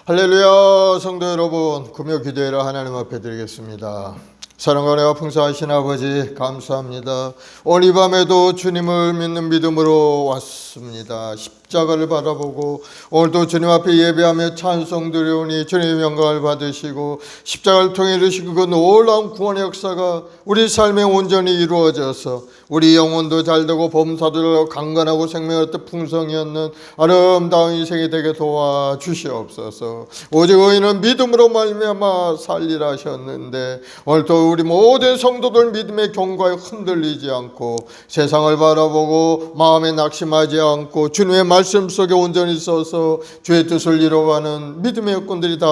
할렐루야. 성도 여러분, 금요 기도회를 하나님 앞에 드리겠습니다. 사랑과 은혜가 풍성하신 아버지 감사합니다. 오늘 이 밤에도 주님을 믿는 믿음으로 왔습니다. 십자가를 바라보고 오늘도 주님 앞에 예배하며 찬송 드려오니 주님의 영광을 받으시고 십자가를 통해 이루시고 그 놀라운 구원의 역사가 우리 삶에 온전히 이루어져서 우리 영혼도 잘되고 범사도 강건하고 생명을 얻듯 풍성이었는 아름다운 인생이 되게 도와주시옵소서. 오직 의인은 믿음으로 말미암아 살리라 하셨는데 오늘도 우리 모든 성도들 믿음의 경과에 흔들리지 않고 세상을 바라보고 마음에 낙심하지 않고 주님의 말씀 속에 온전히 있어서 주의 뜻을 이루어가는 믿음의 여건들이 다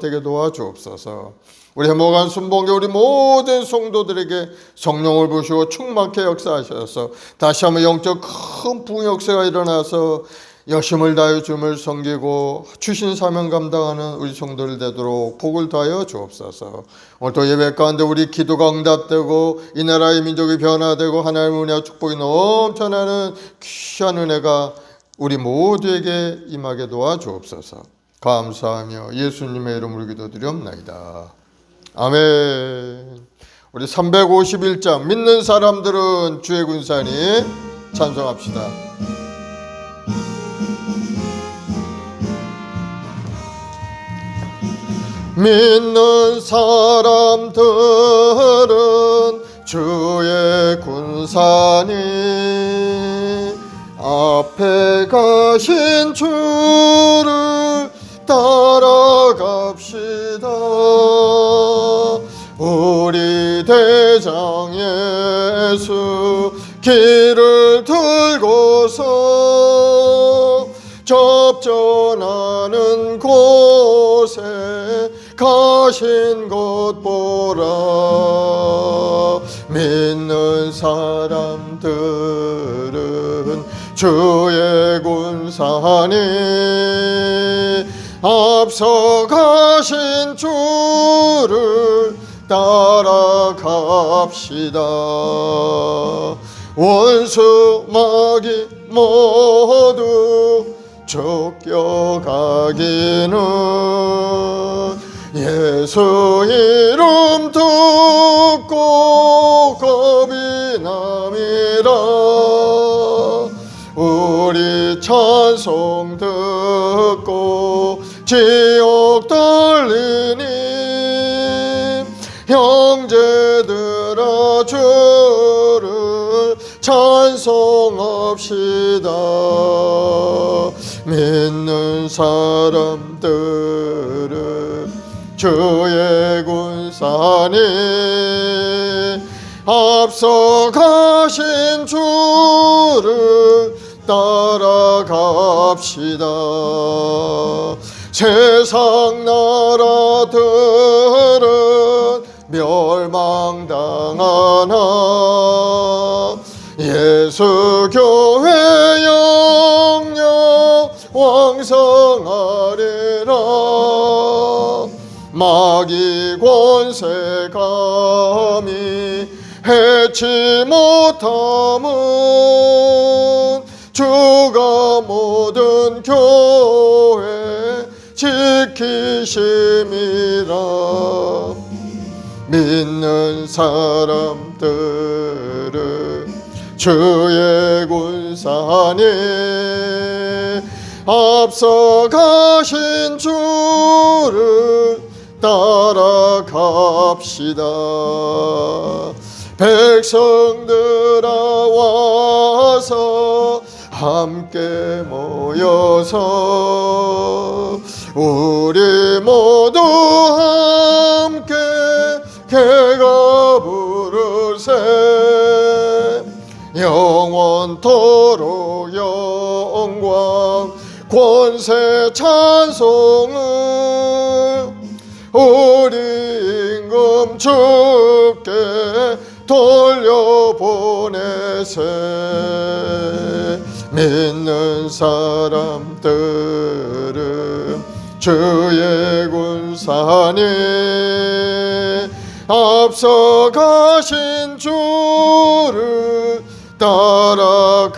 되게 도와주옵소서. 우리 해모간 순복의 우리 모든 성도들에게 성령을 부으시고 충만케 역사하셔서 다시 한번 영적 큰 부흥역사가 일어나서 열심을 다하여 주님을 섬기고 주신 사명 감당하는 우리 성도들 되도록 복을 다하여 주옵소서. 오늘도 예배 가운데 우리 기도가 응답되고 이 나라의 민족이 변화되고 하나님의 은혜와 축복이 넘쳐나는 귀한 은혜가 우리 모두에게 임하게 도와주옵소서. 감사하며 예수님의 이름으로 기도드리옵나이다. 아멘. 우리 351장 믿는 사람들은 주의 군사니 찬송합시다. 믿는 사람들은 주의 군사니 앞에 가신 주를 따라갑시다. 우리 대장 예수 길을 들고서 접전하는 곳에 가신 것 보라. 믿는 사람들은 주의 군사니 앞서 가신 주를 따라갑시다. 원수 마귀 모두 쫓겨가기는 예수 이름 듣고 겁이 남이라. 우리 찬송 듣고 지옥 떨리니 형제들아 주를 찬송합시다. 믿는 사람들은 주의 군사니 앞서 가신 주를 따라갑시다. 세상 나라들은 멸망당하나 예수 교회 영영 왕성하리라. 마귀 권세 감히 해치 못함은 주가 모든 교회 지키심이라. 믿는 사람들은 주의 군사니 앞서 가신 주를 따라갑시다. 백성들아 와서 함께 모여서 우리 모두 함께 개가 부르세. 영원토록 영광 권세 찬송을 우리 임금 주께 돌려보내세. 믿는 사람들은 주의 군사니 앞서 가신 주를 따라갑시다.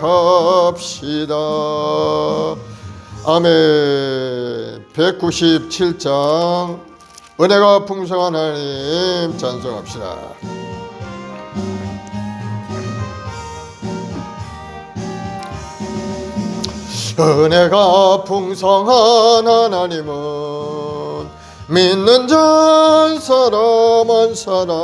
아멘. 197장 은혜가 풍성한 하나님 찬송합시다. 은혜가 풍성한 하나님은 믿는 자 한 사람 한 사람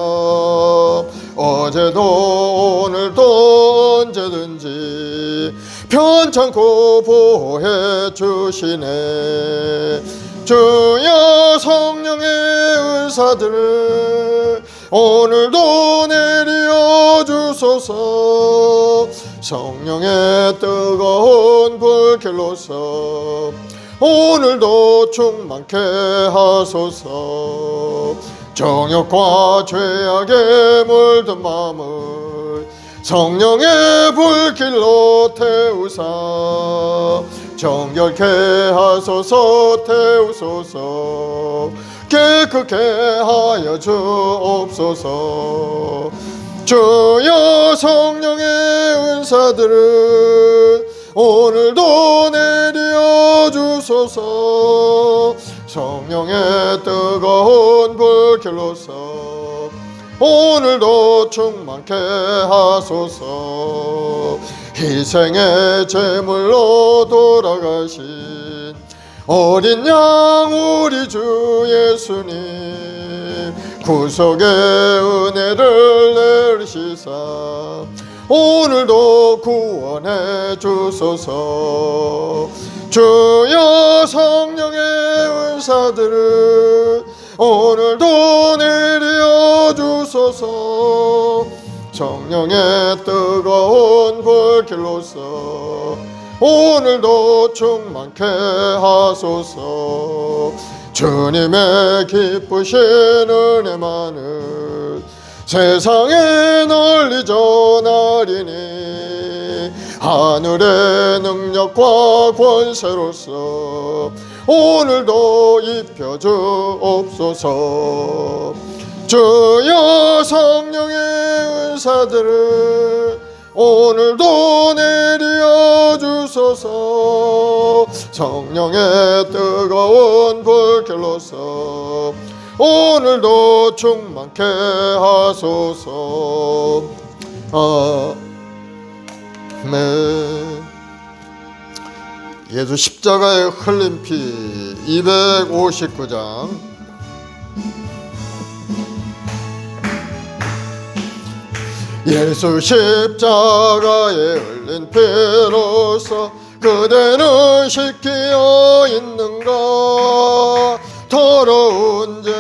어제도 오늘도 언제든지 편찮고 보호해 주시네. 주여 성령의 은사들을 오늘도 내려 주소서. 성령의 뜨거운 불길로서 오늘도 충만케 하소서. 정욕과 죄악에 물든 마음을 성령의 불길로 태우사 정결케 하소서. 태우소서. 깨끗게 하여 주옵소서. 주여 성령의 은사들을 오늘도 내려 주소서. 성령의 뜨거운 불길로서 오늘도 충만케 하소서. 희생의 제물로 돌아가신 어린 양 우리 주 예수님 구속의 은혜를 내리시사 오늘도 구원해 주소서. 주여 성령의 은사들을 오늘도 내려 주소서. 성령의 뜨거운 불길로서 오늘도 충만케 하소서. 주님의 기쁘신 은혜만을 세상에 널리 전하리니 하늘의 능력과 권세로서 오늘도 입혀 주옵소서. 주여 성령의 은사들을 오늘도 내려 주소서. 성령의 뜨거운 불길로서 오늘도 충만케 하소서. 아멘. 예수 십자가에 흘린 피 259장. 예수 십자가에 흘린 피로서 그대는 시키어 있는가. 더러운 죄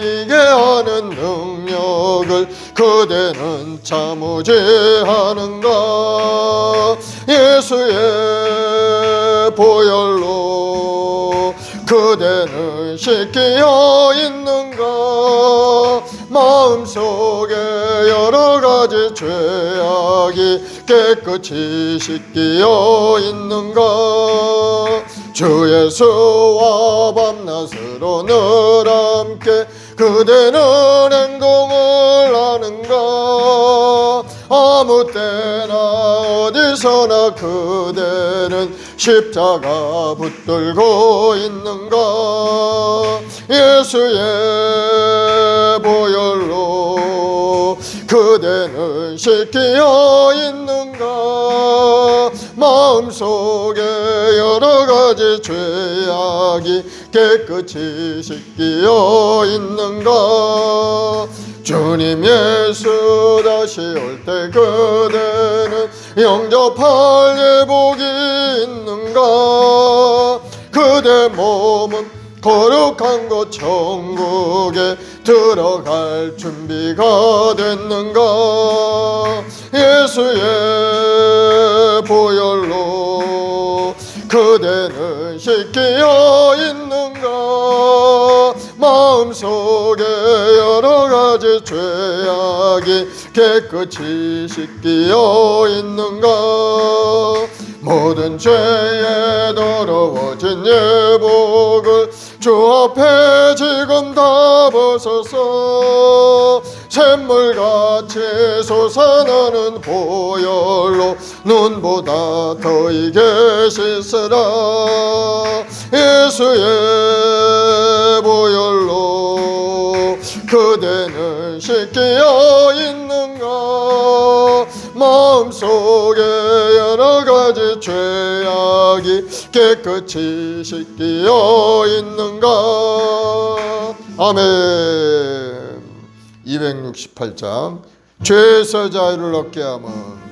이게 하는 능력을 그대는 참으지 하는가. 예수의 보혈로 그대는 씻기어 있는가. 마음속에 여러 가지 죄악이 깨끗이 씻기어 있는가. 주 예수와 밤낮으로 늘 함께 그대는 행동을 하는가. 아무 때나 어디서나 그대는 십자가 붙들고 있는가. 예수의 보혈로 그대는 씻기어 있는가. 마음속에 여러 가지 죄악이 깨끗이 씻기어 있는가. 주님 예수 다시 올 때 그대는 영접할 예복이 있는가. 그대 몸은 거룩한 곳 천국에 들어갈 준비가 됐는가. 예수의 보혈로 그대는 씻기어 있는가. 마음속에 여러 가지 죄악이 깨끗이 씻기어 있는가. 모든 죄에 더러워진 예복을 주 앞에 지금 다 벗어서 샘물같이 솟아나는 보혈로 눈보다 더 이게 씻으라. 예수의 그대는 씻기어 있는가? 마음속에 여러 가지 죄악이 깨끗이 씻기어 있는가? 아멘. 268장 죄에서 자유를 얻게 함은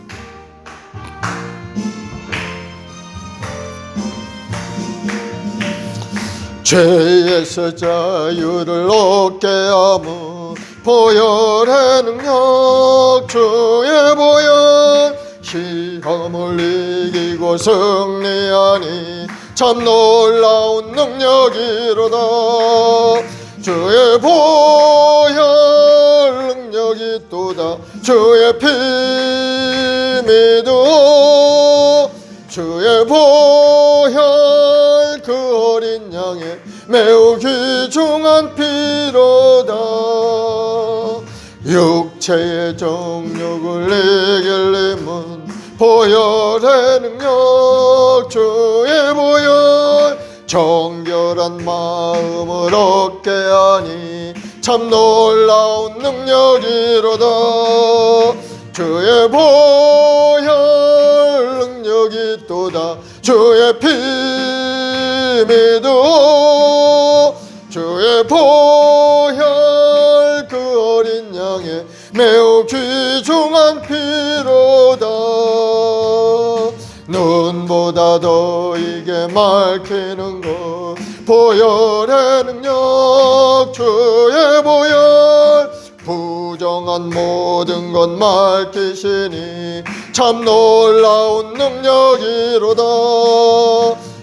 죄에서 자유를 얻게 함은 보혈의 능력 주의 보혈 시험을 이기고 승리하니 참 놀라운 능력이로다. 주의 보혈 능력이 또다. 주의 피 믿어 주의 보혈 그 어린 양의 매우 귀중한 피로다. 육체의 정욕을 이길림은 보혈의 능력 주의 보혈 정결한 마음을 얻게 하니 참 놀라운 능력이로다. 주의 보혈 능력이 또다. 주의 피 믿어 주의 보혈 그 어린 양의 매우 귀중한 피로다. 눈보다 더 이게 밝히는 것 보혈의 능력 주의 보혈 부정한 모든 것 밝히시니 참 놀라운 능력이로다.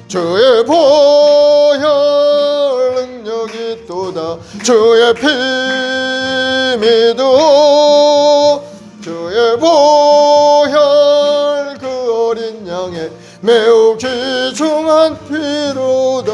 주의 보혈 능력이 또다. 주의 피 믿어 주의 보혈 그 어린 양의 매우 귀중한 피로다.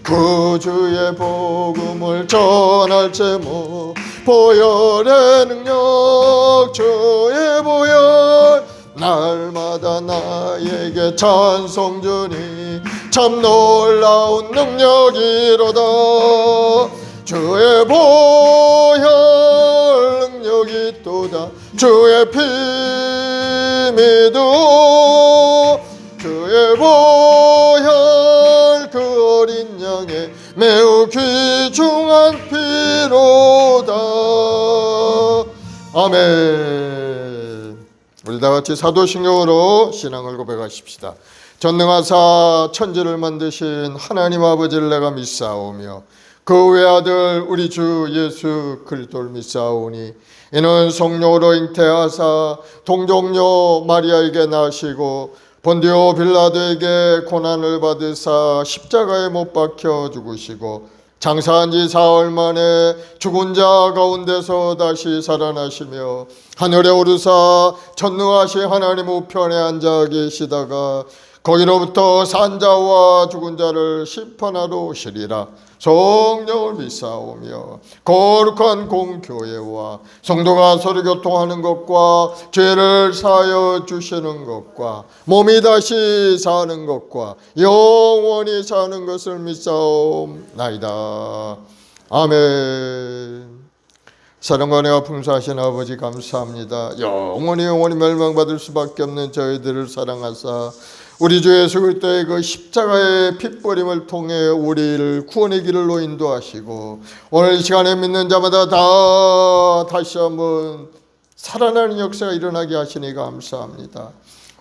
구주의 복음을 전할 제목 보혈의 능력 주의 보혈 날마다 나에게 찬송 주니 참 놀라운 능력이로다. 주의 보혈 능력이 또다. 주의 피 믿어 주의 보혈 그 어린 양의 매우 귀중한 피로다. 아멘. 우리 다같이 사도신경으로 신앙을 고백하십시다. 전능하사 천지를 만드신 하나님 아버지를 내가 믿사오며 그 외아들 우리 주 예수 그리스도를 믿사오니 이는 성령으로 잉태하사 동정녀 마리아에게 나시고 본디오 빌라도에게 고난을 받으사 십자가에 못 박혀 죽으시고 장사한 지 사흘 만에 죽은 자 가운데서 다시 살아나시며 하늘에 오르사 전능하신 하나님 우편에 앉아 계시다가 거기로부터 산 자와 죽은 자를 심판하러 오시리라. 성령을 믿사오며 거룩한 공교회와 성도가 서로 교통하는 것과 죄를 사하여 주시는 것과 몸이 다시 사는 것과 영원히 사는 것을 믿사옵나이다. 아멘. 사랑과 은혜가 풍성하신 아버지 감사합니다. 영원히 멸망받을 수밖에 없는 저희들을 사랑하사 우리 주 예수 그리스도의 그 십자가의 핏버림을 통해 우리를 구원의 길로 인도하시고 오늘 이 시간에 믿는 자마다 다시 한번 살아나는 역사가 일어나게 하시니 감사합니다.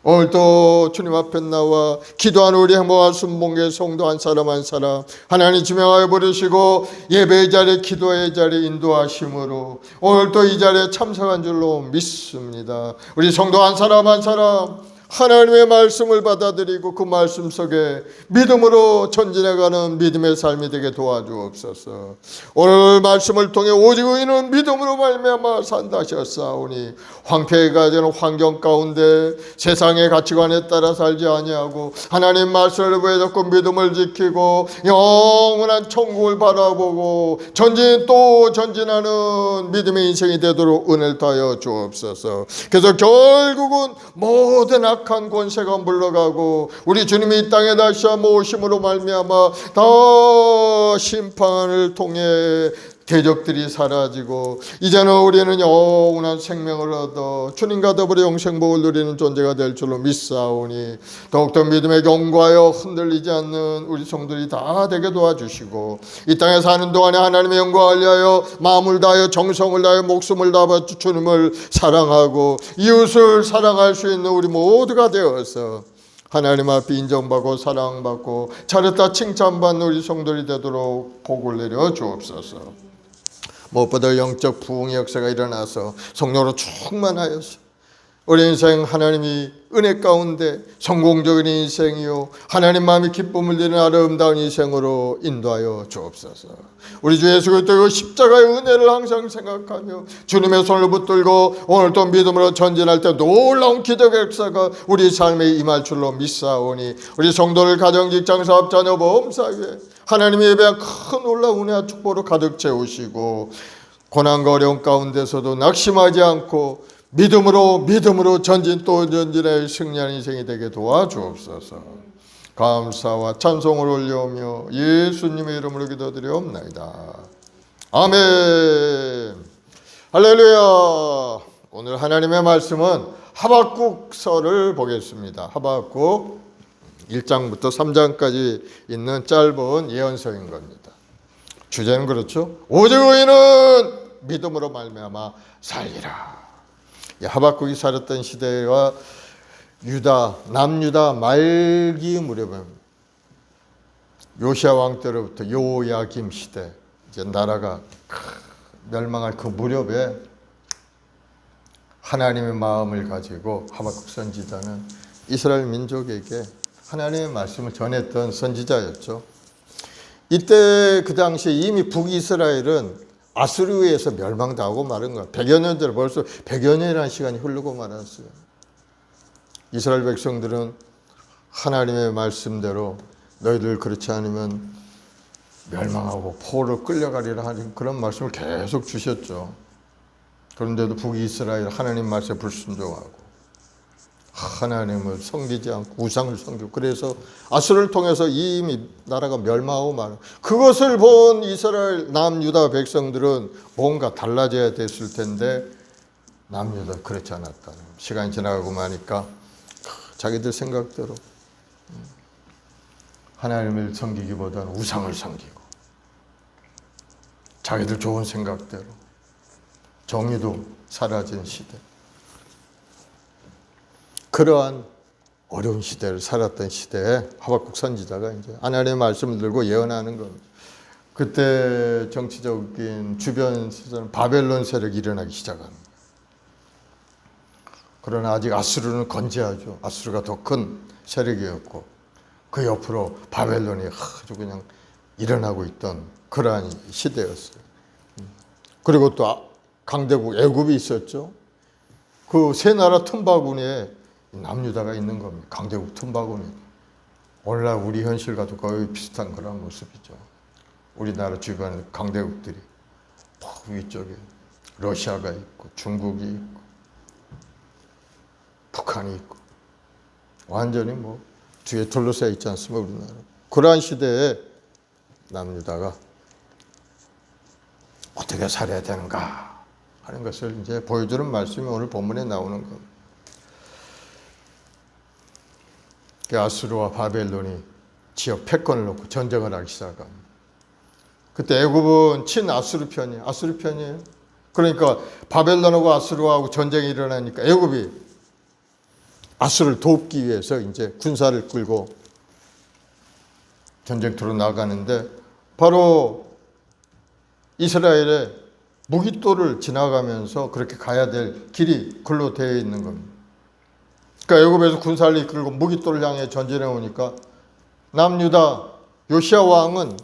오늘도 주님 앞에 나와 기도하는 우리 행복한 순봉의 성도 한 사람 한 사람 하나님 지명하여 부르시고 예배의 자리에 기도의 자리에 인도하심으로 오늘도 이 자리에 참석한 줄로 믿습니다. 우리 성도 한 사람 한 사람 하나님의 말씀을 받아들이고 그 말씀 속에 믿음으로 전진해가는 믿음의 삶이 되게 도와주옵소서. 오늘 말씀을 통해 오직 의인은 믿음으로 말미암아 산다 하셨사오니 황폐가 되는 환경 가운데 세상의 가치관에 따라 살지 아니하고 하나님 말씀을 붙잡고 믿음을 지키고 영원한 천국을 바라보고 전진 또 전진하는 믿음의 인생이 되도록 은혜를 더하여 주옵소서. 그래서 결국은 모든 악한 권세가 물러가고 우리 주님이 이 땅에 다시 한번 오심으로 말미암아 다 심판을 통해 대적들이 사라지고 이제는 우리는 영원한 생명을 얻어 주님과 더불어 영생복을 누리는 존재가 될 줄로 믿사오니 더욱더 믿음에 견고하여 흔들리지 않는 우리 성도들이 다 되게 도와주시고 이 땅에 사는 동안에 하나님의 영광을 위하여 마음을 다하여 정성을 다하여 목숨을 다하여 주님을 사랑하고 이웃을 사랑할 수 있는 우리 모두가 되어서 하나님 앞에 인정받고 사랑받고 잘했다 칭찬받는 우리 성도들이 되도록 복을 내려 주옵소서. 무엇보다 영적 부흥의 역사가 일어나서 성령으로 충만하여서 우리 인생 하나님이 은혜 가운데 성공적인 인생이요 하나님 마음이 기쁨을 드리는 아름다운 인생으로 인도하여 주옵소서. 우리 주 예수 그리스도의 십자가의 은혜를 항상 생각하며 주님의 손을 붙들고 오늘도 믿음으로 전진할 때 놀라운 기적의 역사가 우리 삶에 임할 줄로 믿사오니 우리 성도를 가정 직장 사업 자녀 보험 사회에 하나님의 예배한 큰 놀라운 은혜와 축복으로 가득 채우시고 고난과 어려움 가운데서도 낙심하지 않고 믿음으로 전진 또 전진의 승리하는 인생이 되게 도와주옵소서. 감사와 찬송을 올려오며 예수님의 이름으로 기도드리옵나이다. 아멘. 할렐루야. 오늘 하나님의 말씀은 하박국서를 보겠습니다. 하박국 1장부터 3장까지 있는 짧은 예언서인 겁니다. 주제는 그렇죠. 오직 의인은 믿음으로 말미암아 살리라. 하박국이 살았던 시대와 남유다 말기 무렵에 요시야 왕 때로부터 요야김 시대 이제 나라가 멸망할 그 무렵에 하나님의 마음을 가지고 하박국 선지자는 이스라엘 민족에게 하나님의 말씀을 전했던 선지자였죠. 이때 그 당시에 이미 북이스라엘은 아수르에서 멸망당하고 마른 거야. 100여 년 전에 벌써 100여 년이라는 시간이 흐르고 말았어요. 이스라엘 백성들은 하나님의 말씀대로 너희들 그렇지 않으면 멸망하고 포로로 끌려가리라 하는 그런 말씀을 계속 주셨죠. 그런데도 북이스라엘 하나님 말씀에 불순종하고 하나님을 섬기지 않고 우상을 섬기고 그래서 아수르를 통해서 이미 나라가 멸망하고 말아. 그것을 본 이스라엘 남유다 백성들은 뭔가 달라져야 됐을 텐데 남유다 그렇지 않았다는 시간이 지나가고 나니까 자기들 생각대로 하나님을 섬기기보다는 우상을 섬기고 자기들 좋은 생각대로 정의도 사라진 시대. 그러한 어려운 시대를 살았던 시대에 하박국 선지자가 이제 하나님의 말씀을 들고 예언하는 겁니다. 그때 정치적인 주변 세상 바벨론 세력이 일어나기 시작합니다. 그러나 아직 아수르는 건재하죠. 아수르가 더 큰 세력이었고 그 옆으로 바벨론이 아주 그냥 일어나고 있던 그러한 시대였어요. 그리고 또 강대국 애굽이 있었죠. 그 세 나라 틈바구니에 남유다가 있는 겁니다. 강대국 틈바구니. 오늘날 우리 현실과도 거의 비슷한 그런 모습이죠. 우리나라 주변에 강대국들이 위쪽에 러시아가 있고 중국이 있고 북한이 있고 완전히 뭐 뒤에 둘러싸여 있지 않습니까? 우리나라. 그러한 시대에 남유다가 어떻게 살아야 되는가 하는 것을 이제 보여주는 말씀이 오늘 본문에 나오는 겁니다. 아수르와 바벨론이 지역 패권을 놓고 전쟁을 하기 시작합니다. 그때 애굽은 친아수르 편이에요. 아수르 편이에요. 그러니까 바벨론하고 아수르하고 전쟁이 일어나니까 애굽이 아수르를 돕기 위해서 이제 군사를 끌고 전쟁터로 나가는데 바로 이스라엘의 무깃돌을 지나가면서 그렇게 가야 될 길이 글로 되어 있는 겁니다. 그러니까 애굽에서 군사를 이끌고 무깃돌을 향해 전진해 오니까 남유다 요시야 왕은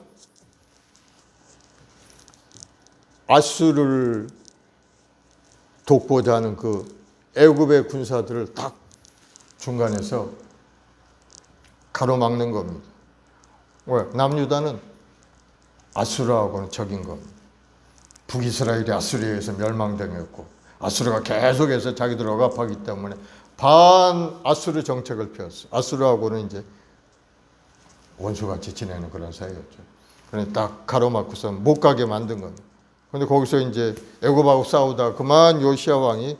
아수르를 돕고자 하는 그 애굽의 군사들을 딱 중간에서 가로막는 겁니다. 왜? 남유다는 아수르하고는 적인 겁니다. 북이스라엘이 아수르에 의해서 멸망당했고 아수르가 계속해서 자기들 억압하기 때문에 반 아수르 정책을 펴었어요. 아수르하고는 이제 원수같이 지내는 그런 사이였죠. 그래서 딱 가로막고서 못 가게 만든 겁니다. 근데 거기서 이제 애굽하고 싸우다 그만 요시야 왕이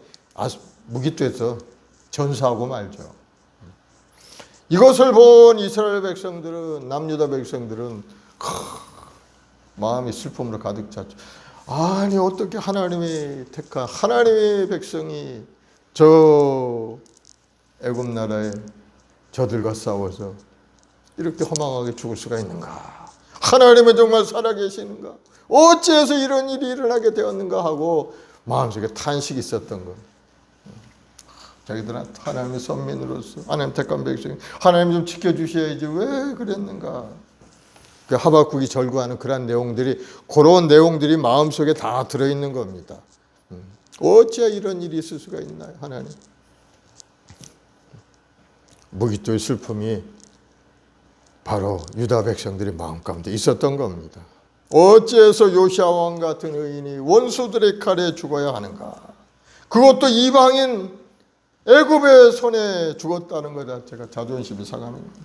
무기돼서 전사하고 말죠. 이것을 본 이스라엘 백성들은, 남유다 백성들은 마음이 슬픔으로 가득 찼죠. 아니 어떻게 하나님이 택한 하나님의 백성이 저 애굽 나라에 저들과 싸워서 이렇게 허망하게 죽을 수가 있는가? 하나님은 정말 살아계시는가? 어찌해서 이런 일이 일어나게 되었는가 하고 마음속에 탄식이 있었던 거. 자기들은 하나님의 선민으로서 하나님 택한 백성이 하나님 좀 지켜주셔야지 왜 그랬는가? 그 하박국이 절구하는 그런 내용들이, 그런 내용들이 마음속에 다 들어있는 겁니다. 어찌 이런 일이 있을 수가 있나요? 하나님. 무기토의 슬픔이 바로 유다 백성들의 마음 가운데 있었던 겁니다. 어찌해서 요시야 왕 같은 의인이 원수들의 칼에 죽어야 하는가? 그것도 이방인 애굽의 손에 죽었다는 것 자체가 자존심이 상합니다.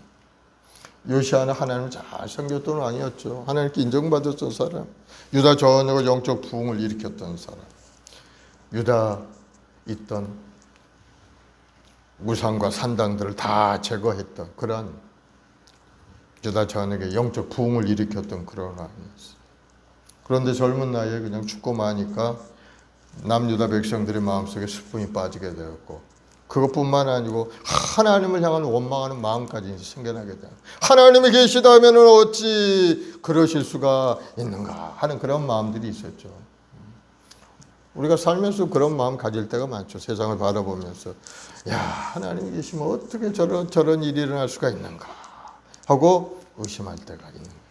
요시야는 하나님을 잘 섬겼던 왕이었죠. 하나님께 인정받았던 사람, 유다 전역의 영적 부흥을 일으켰던 사람, 유다 있던 우상과 산당들을 다 제거했던 그런 유다 전역의 영적 부흥을 일으켰던 그런 왕이었어요. 그런데 젊은 나이에 그냥 죽고 마니까 남유다 백성들의 마음속에 슬픔이 빠지게 되었고, 그것뿐만 아니고 하나님을 향한 원망하는 마음까지 생겨나게 돼요. 하나님이 계시다면 어찌 그러실 수가 있는가 하는 그런 마음들이 있었죠. 우리가 살면서 그런 마음 가질 때가 많죠. 세상을 바라보면서 야, 하나님이 계시면 어떻게 저런 일이 일어날 수가 있는가 하고 의심할 때가 있는 거예요.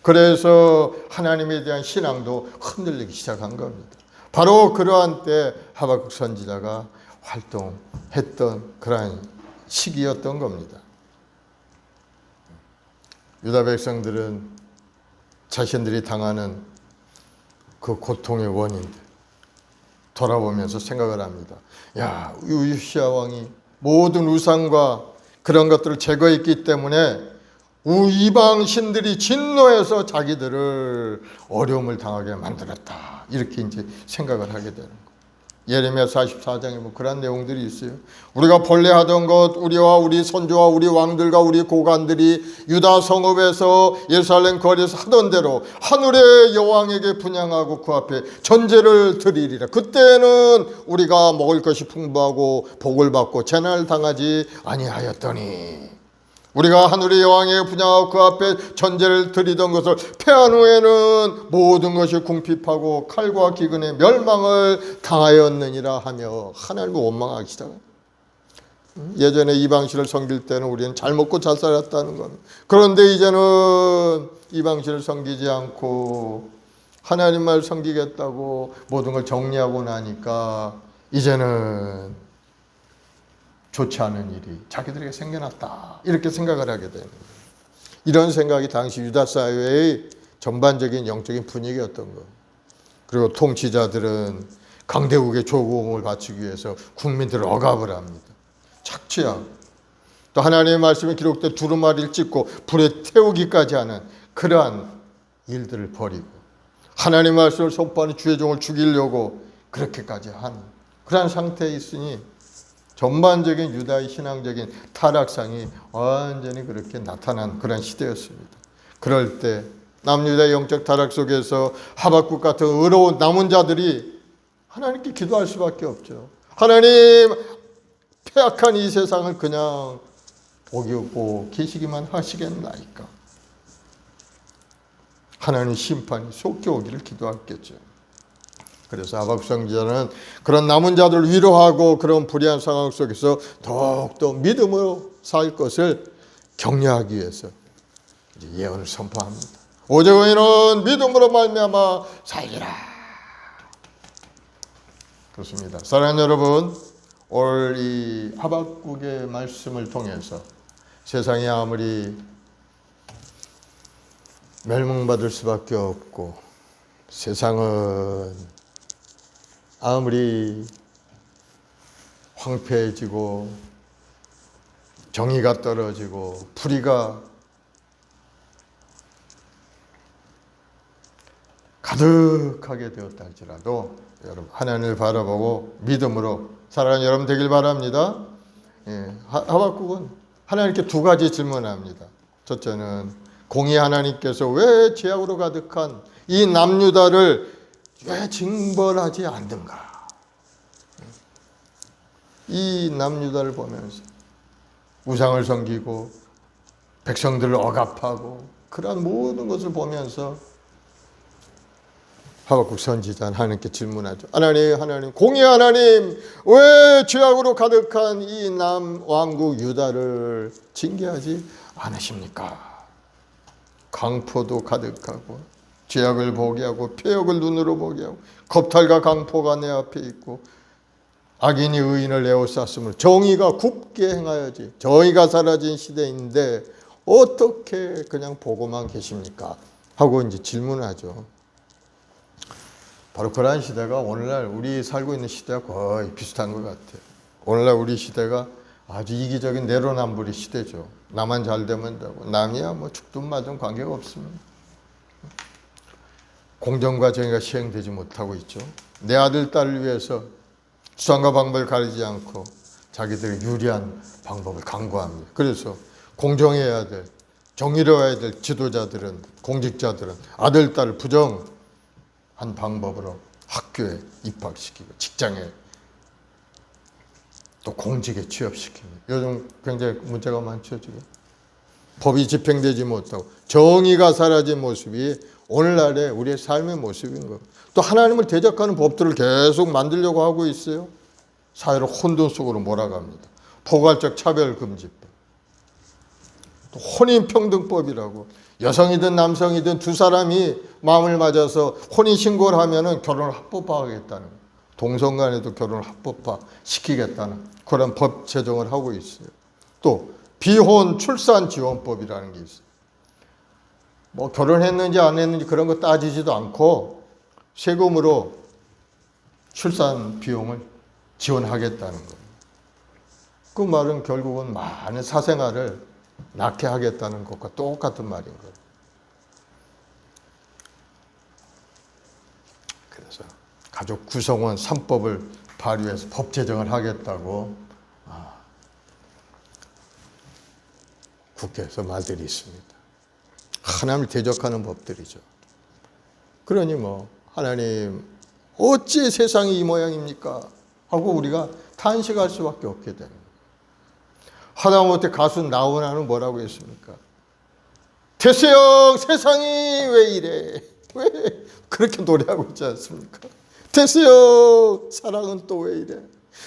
그래서 하나님에 대한 신앙도 흔들리기 시작한 겁니다. 바로 그러한 때 하박국 선지자가 활동했던 그러한 시기였던 겁니다. 유다 백성들은 자신들이 당하는 그 고통의 원인들 돌아보면서 생각을 합니다. 야, 요시야 왕이 모든 우상과 그런 것들을 제거했기 때문에 이방 신들이 진노해서 자기들을 어려움을 당하게 만들었다. 이렇게 이제 생각을 하게 되는 거예요. 예레미야 44장에 뭐 그런 내용들이 있어요. 우리가 본래 하던 것, 우리와 우리 선조와 우리 왕들과 우리 고관들이 유다 성읍에서 예루살렘 거리에서 하던 대로 하늘의 여왕에게 분향하고 그 앞에 전제를 드리리라. 그때는 우리가 먹을 것이 풍부하고 복을 받고 재난을 당하지 아니하였더니, 우리가 하늘의 여왕에게 분향하고 그 앞에 전제를 드리던 것을 패한 후에는 모든 것이 궁핍하고 칼과 기근에 멸망을 당하였느니라 하며 하나님을 원망하기 시작합니다. 예전에 이방신을 섬길 때는 우리는 잘 먹고 잘 살았다는 겁니다. 그런데 이제는 이방신을 섬기지 않고 하나님만 섬기겠다고 모든 걸 정리하고 나니까 이제는 좋지 않은 일이 자기들에게 생겨났다. 이렇게 생각을 하게 되는 거예요. 이런 생각이 당시 유다 사회의 전반적인 영적인 분위기였던 거예요. 그리고 통치자들은 강대국의 조공을 바치기 위해서 국민들을 억압을 합니다. 착취하고 또 하나님의 말씀이 기록된 두루마리를 찢고 불에 태우기까지 하는 그러한 일들을 벌이고, 하나님의 말씀을 선포하는 주의 종을 죽이려고 그렇게까지 하는 그러한 상태에 있으니 전반적인 유다의 신앙적인 타락상이 완전히 그렇게 나타난 그런 시대였습니다. 그럴 때 남유다의 영적 타락 속에서 하박국 같은 의로운 남은 자들이 하나님께 기도할 수밖에 없죠. 하나님, 폐악한 이 세상을 그냥 보고 계시기만 하시겠나이까. 하나님 심판이 속히 오기를 기도했겠죠. 그래서 하박국 선지자는 그런 남은 자들을 위로하고 그런 불의한 상황 속에서 더욱더 믿음으로 살 것을 격려하기 위해서 이제 예언을 선포합니다. 오직 의인은 믿음으로 말미암아 살리라. 그렇습니다. 사랑하는 여러분, 올 이 하박국의 말씀을 통해서 세상이 아무리 멸망받을 수밖에 없고, 세상은 아무리 황폐해지고 정의가 떨어지고 불의가 가득하게 되었다 할지라도 여러분 하나님을 바라보고 믿음으로 살아가는 여러분 되길 바랍니다. 예, 하박국은 하나님께 두 가지 질문합니다. 첫째는 공의 하나님께서 왜 죄악으로 가득한 이 남유다를 왜 징벌하지 않는가? 이 남유다를 보면서 우상을 섬기고 백성들을 억압하고 그러한 모든 것을 보면서 하박국 선지자는 하나님께 질문하죠. 하나님, 공의 하나님, 왜 죄악으로 가득한 이 남왕국 유다를 징계하지 않으십니까? 강포도 가득하고 죄악을 보게 하고 폐역을 눈으로 보게 하고 겁탈과 강포가 내 앞에 있고 악인이 의인을 에워쌌으므로 정의가 굽게 행하여지. 정의가 사라진 시대인데 어떻게 그냥 보고만 계십니까? 하고 이제 질문하죠. 바로 그러한 시대가 오늘날 우리 살고 있는 시대와 거의 비슷한 것 같아요. 오늘날 우리 시대가 아주 이기적인 내로남불의 시대죠. 나만 잘 되면 되고 남이야 뭐 죽든 마든 관계가 없습니다. 공정과 정의가 시행되지 못하고 있죠. 내 아들 딸을 위해서 수단과 방법을 가리지 않고 자기들의 유리한 방법을 강구합니다. 그래서 공정해야 될, 정의로워야 될 지도자들은, 공직자들은 아들 딸을 부정한 방법으로 학교에 입학시키고 직장에 또 공직에 취업시킵니다. 요즘 굉장히 문제가 많죠. 지금 법이 집행되지 못하고 정의가 사라진 모습이 오늘날의 우리의 삶의 모습인 겁니다. 또 하나님을 대적하는 법들을 계속 만들려고 하고 있어요. 사회를 혼돈 속으로 몰아갑니다. 포괄적 차별금지법, 또 혼인평등법이라고 여성이든 남성이든 두 사람이 마음을 맞아서 혼인신고를 하면은 결혼을 합법화하겠다는, 동성간에도 결혼을 합법화 시키겠다는 그런 법 제정을 하고 있어요. 또 비혼 출산 지원법이라는 게 있어요. 뭐 결혼했는지 안 했는지 그런 거 따지지도 않고 세금으로 출산 비용을 지원하겠다는 거예요. 그 말은 결국은 많은 사생아를 낳게 하겠다는 것과 똑같은 말인 거예요. 그래서 가족 구성원 3법을 발의해서 법 제정을 하겠다고 국회에서 말들이 있습니다. 하나님을 대적하는 법들이죠. 그러니 뭐 하나님 어찌 세상이 이 모양입니까? 하고 우리가 탄식할 수밖에 없게 됩니다. 하다못해 가수 나훈아는 뭐라고 했습니까? 태수형 세상이 왜 이래? 왜 그렇게 노래하고 있지 않습니까? 태수형 사랑은 또 왜 이래?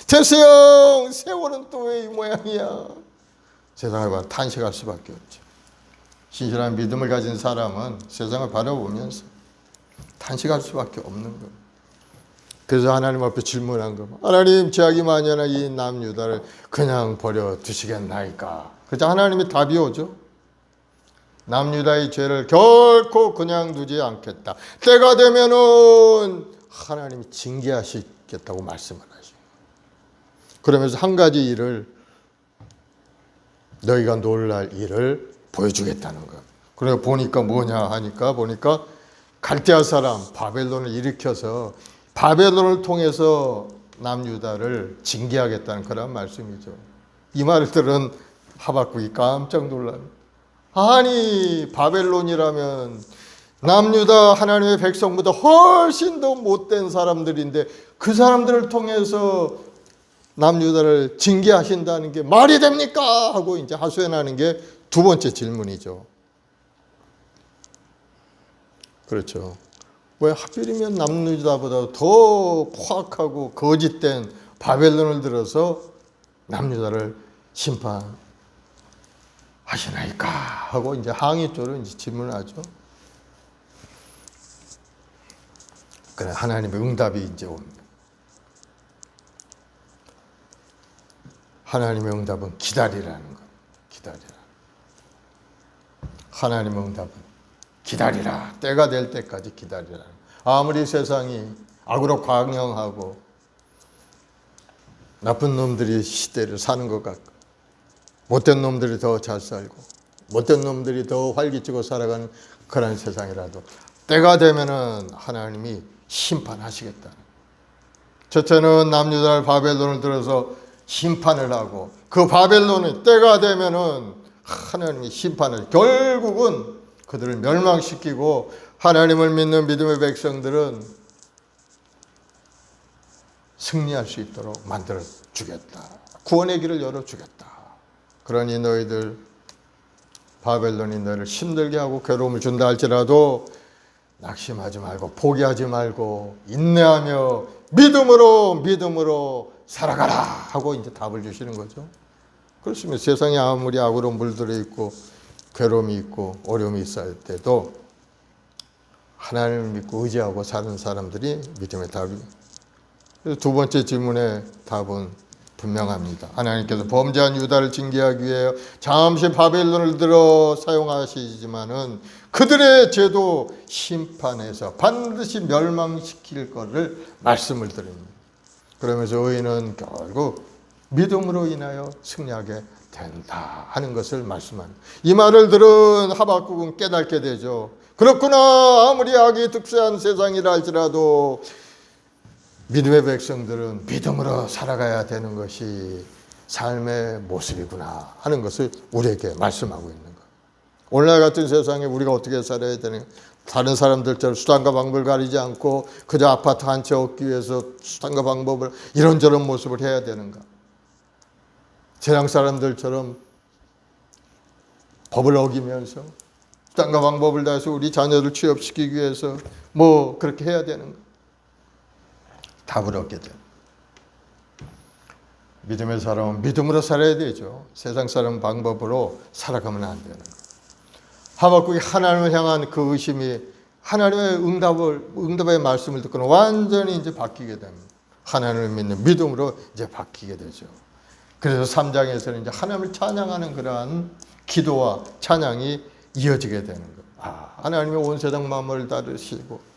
태수형 세월은 또 왜 이 모양이야? 세상을 봐 탄식할 수밖에 없죠. 신실한 믿음을 가진 사람은 세상을 바라보면서 탄식할 수밖에 없는 겁니다. 그래서 하나님 앞에 질문한 겁니다. 하나님, 죄악이 만연한 이 남유다를 그냥 버려 두시겠나이까? 그래서 하나님의 답이 오죠. 남유다의 죄를 결코 그냥 두지 않겠다. 때가 되면은 하나님이 징계하시겠다고 말씀을 하죠. 그러면서 한 가지 일을, 너희가 놀랄 일을 보여주겠다는 거예요. 그래서 보니까 뭐냐 하니까 보니까 갈대아 사람 바벨론을 일으켜서 바벨론을 통해서 남유다를 징계하겠다는 그런 말씀이죠. 이 말을 들은 하박국이 깜짝 놀랍니다. 아니 바벨론이라면 남유다 하나님의 백성보다 훨씬 더 못된 사람들인데 그 사람들을 통해서 남유다를 징계하신다는 게 말이 됩니까? 하고 이제 하소연하는 게 두 번째 질문이죠. 그렇죠. 왜 하필이면 남유다보다 더 포악하고 거짓된 바벨론을 들어서 남유다를 심판하시나이까? 하고 이제 항의 쪽으로 이제 질문하죠. 그래 하나님의 응답이 이제 옵니다. 하나님의 응답은 기다리라는 거예요. 기다리라. 하나님의 응답은 기다리라. 때가 될 때까지 기다리라. 아무리 세상이 악으로 광영하고 나쁜 놈들이 시대를 사는 것 같고 못된 놈들이 더 잘 살고 못된 놈들이 더 활기치고 살아가는 그런 세상이라도 때가 되면은 하나님이 심판하시겠다. 첫째는 남유다를 바벨론을 들어서 심판을 하고, 그 바벨론의 때가 되면은 하나님이 심판을, 결국은 그들을 멸망시키고 하나님을 믿는 믿음의 백성들은 승리할 수 있도록 만들어 주겠다. 구원의 길을 열어 주겠다. 그러니 너희들, 바벨론이 너희를 힘들게 하고 괴로움을 준다 할지라도 낙심하지 말고 포기하지 말고 인내하며 믿음으로 살아가라 하고 이제 답을 주시는 거죠. 그렇습니다. 세상에 아무리 악으로 물들어 있고 괴로움이 있고 어려움이 있을 때도 하나님을 믿고 의지하고 사는 사람들이 믿음의 답입니다. 그래서 두 번째 질문의 답은 분명합니다. 하나님께서 범죄한 유다를 징계하기 위해 잠시 바벨론을 들어 사용하시지만은 그들의 죄도 심판해서 반드시 멸망시킬 것을 말씀을 드립니다. 그러면서 의인은 결국 믿음으로 인하여 승리하게 된다 하는 것을 말씀합니다. 이 말을 들은 하박국은 깨닫게 되죠. 그렇구나. 아무리 악이 득세한 세상이라 할지라도 믿음의 백성들은 믿음으로 살아가야 되는 것이 삶의 모습이구나 하는 것을 우리에게 말씀하고 있는 것. 오늘날 같은 세상에 우리가 어떻게 살아야 되는가? 다른 사람들처럼 수단과 방법을 가리지 않고 그저 아파트 한 채 얻기 위해서 수단과 방법을 이런저런 모습을 해야 되는가? 세상 사람들처럼 법을 어기면서 수단과 방법을 다해서 우리 자녀들 취업시키기 위해서 뭐 그렇게 해야 되는가? 답을 얻게 돼. 믿음의 사람은 믿음으로 살아야 되죠. 세상 사람 방법으로 살아가면 안 되는 거예요. 하박국이 하나님을 향한 그 의심이 하나님의 응답의 말씀을 듣고는 완전히 이제 바뀌게 됩니다. 하나님을 믿는 믿음으로 이제 바뀌게 되죠. 그래서 3장에서는 이제 하나님을 찬양하는 그러한 기도와 찬양이 이어지게 되는 거예요. 하나님이 온 세상 만물을 다루시고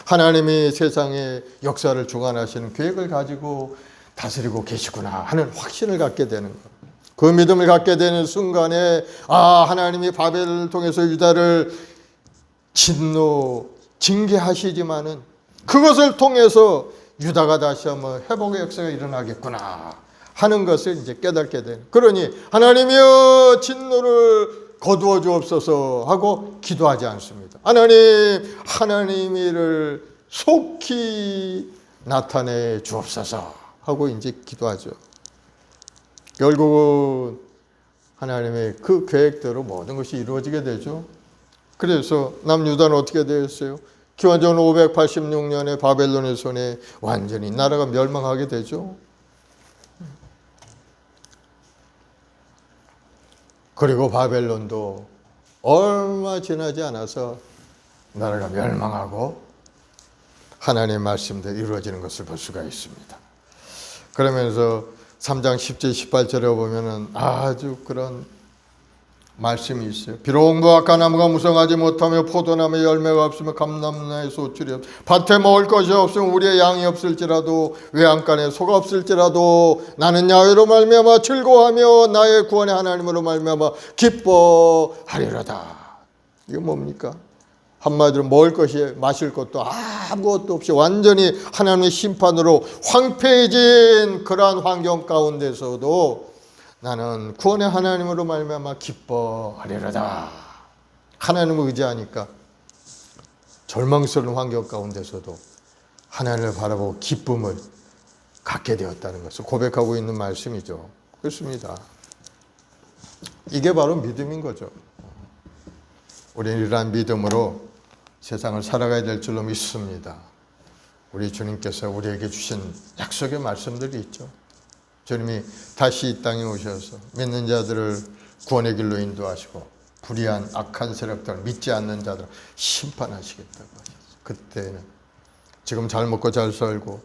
하나님이 세상의 역사를 주관하시는 계획을 가지고 다스리고 계시구나 하는 확신을 갖게 되는 것. 그 믿음을 갖게 되는 순간에 하나님이 바벨을 통해서 유다를 징계하시지만은 그것을 통해서 유다가 다시 한번 회복의 역사가 일어나겠구나 하는 것을 이제 깨닫게 되는. 그러니 하나님이여 진노를 거두어 주옵소서 하고 기도하지 않습니다. 하나님이를 속히 나타내 주옵소서 하고 이제 기도하죠. 결국은 하나님의 그 계획대로 모든 것이 이루어지게 되죠. 그래서 남유다는 어떻게 되었어요? 기원전 586년에 바벨론의 손에 완전히 나라가 멸망하게 되죠. 그리고 바벨론도 얼마 지나지 않아서 나라가 멸망하고 하나님의 말씀대로 이루어지는 것을 볼 수가 있습니다. 그러면서 3장 10절 18절에 보면은 아주 그런 말씀이 있어요. 비록 무화과 나무가 무성하지 못하며 포도나무에 열매가 없으며 감람나무에 소출이 없, 밭에 먹을 것이 없으면 우리의 양이 없을지라도 외양간에 소가 없을지라도 나는 야훼로 말미암아 즐거워하며 나의 구원의 하나님으로 말미암아 기뻐하리로다. 이거 뭡니까? 한마디로 먹을 것이 마실 것도 아무것도 없이 완전히 하나님의 심판으로 황폐해진 그러한 환경 가운데서도 나는 구원의 하나님으로 말미암아 기뻐하리로다. 하나님을 의지하니까 절망스러운 환경 가운데서도 하나님을 바라보고 기쁨을 갖게 되었다는 것을 고백하고 있는 말씀이죠. 그렇습니다. 이게 바로 믿음인 거죠. 우리는 이러한 믿음으로 세상을 살아가야 될 줄로 믿습니다. 우리 주님께서 우리에게 주신 약속의 말씀들이 있죠. 주님이 다시 이 땅에 오셔서 믿는 자들을 구원의 길로 인도하시고 불의한 악한 세력들, 믿지 않는 자들을 심판하시겠다고 하셨어요. 그때는 지금 잘 먹고 잘 살고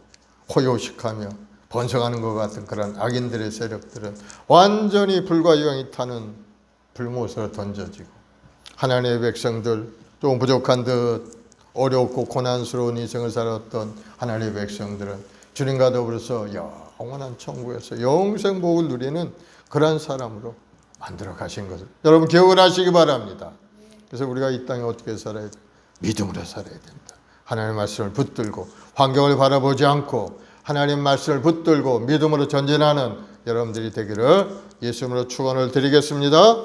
호요식하며 번성하는 것 같은 그런 악인들의 세력들은 완전히 불과 유황이 타는 불못으로 던져지고 하나님의 백성들, 좀 부족한 듯 어렵고 고난스러운 인생을 살았던 하나님의 백성들은 주님과 더불어서 영원한 천국에서 영생 복을 누리는 그러한 사람으로 만들어 가신 것을 여러분 기억을 하시기 바랍니다. 그래서 우리가 이 땅에 어떻게 살아야 돼? 믿음으로 살아야 됩니다. 하나님의 말씀을 붙들고 환경을 바라보지 않고 하나님 말씀을 붙들고 믿음으로 전진하는 여러분들이 되기를 예수님으로 축원을 드리겠습니다.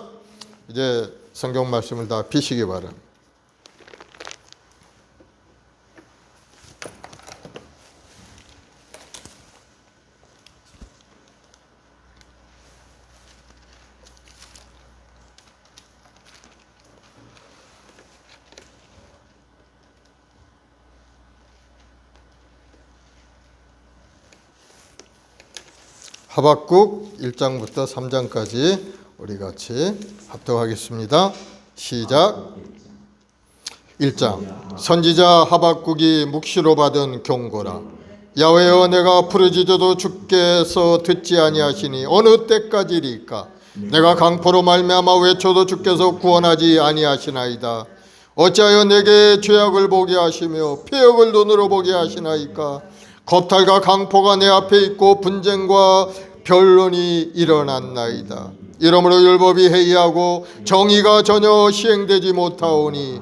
이제 성경 말씀을 다 피시기 바랍니다. 하박국 1장부터 3장까지 우리 같이 합독하겠습니다. 시작. 1장. 선지자 하박국이 묵시로 받은 경고라. 야훼여, 내가 부르짖어도 주께서 듣지 아니하시니 어느 때까지리까? 내가 강포로 말미암아 외쳐도 주께서 구원하지 아니하시나이다. 어찌하여 내게 죄악을 보게 하시며 폐역을 눈으로 보게 하시나이까? 겁탈과 강포가 내 앞에 있고 분쟁과 변론이 일어났나이다. 이러므로 율법이 해이하고 정의가 전혀 시행되지 못하오니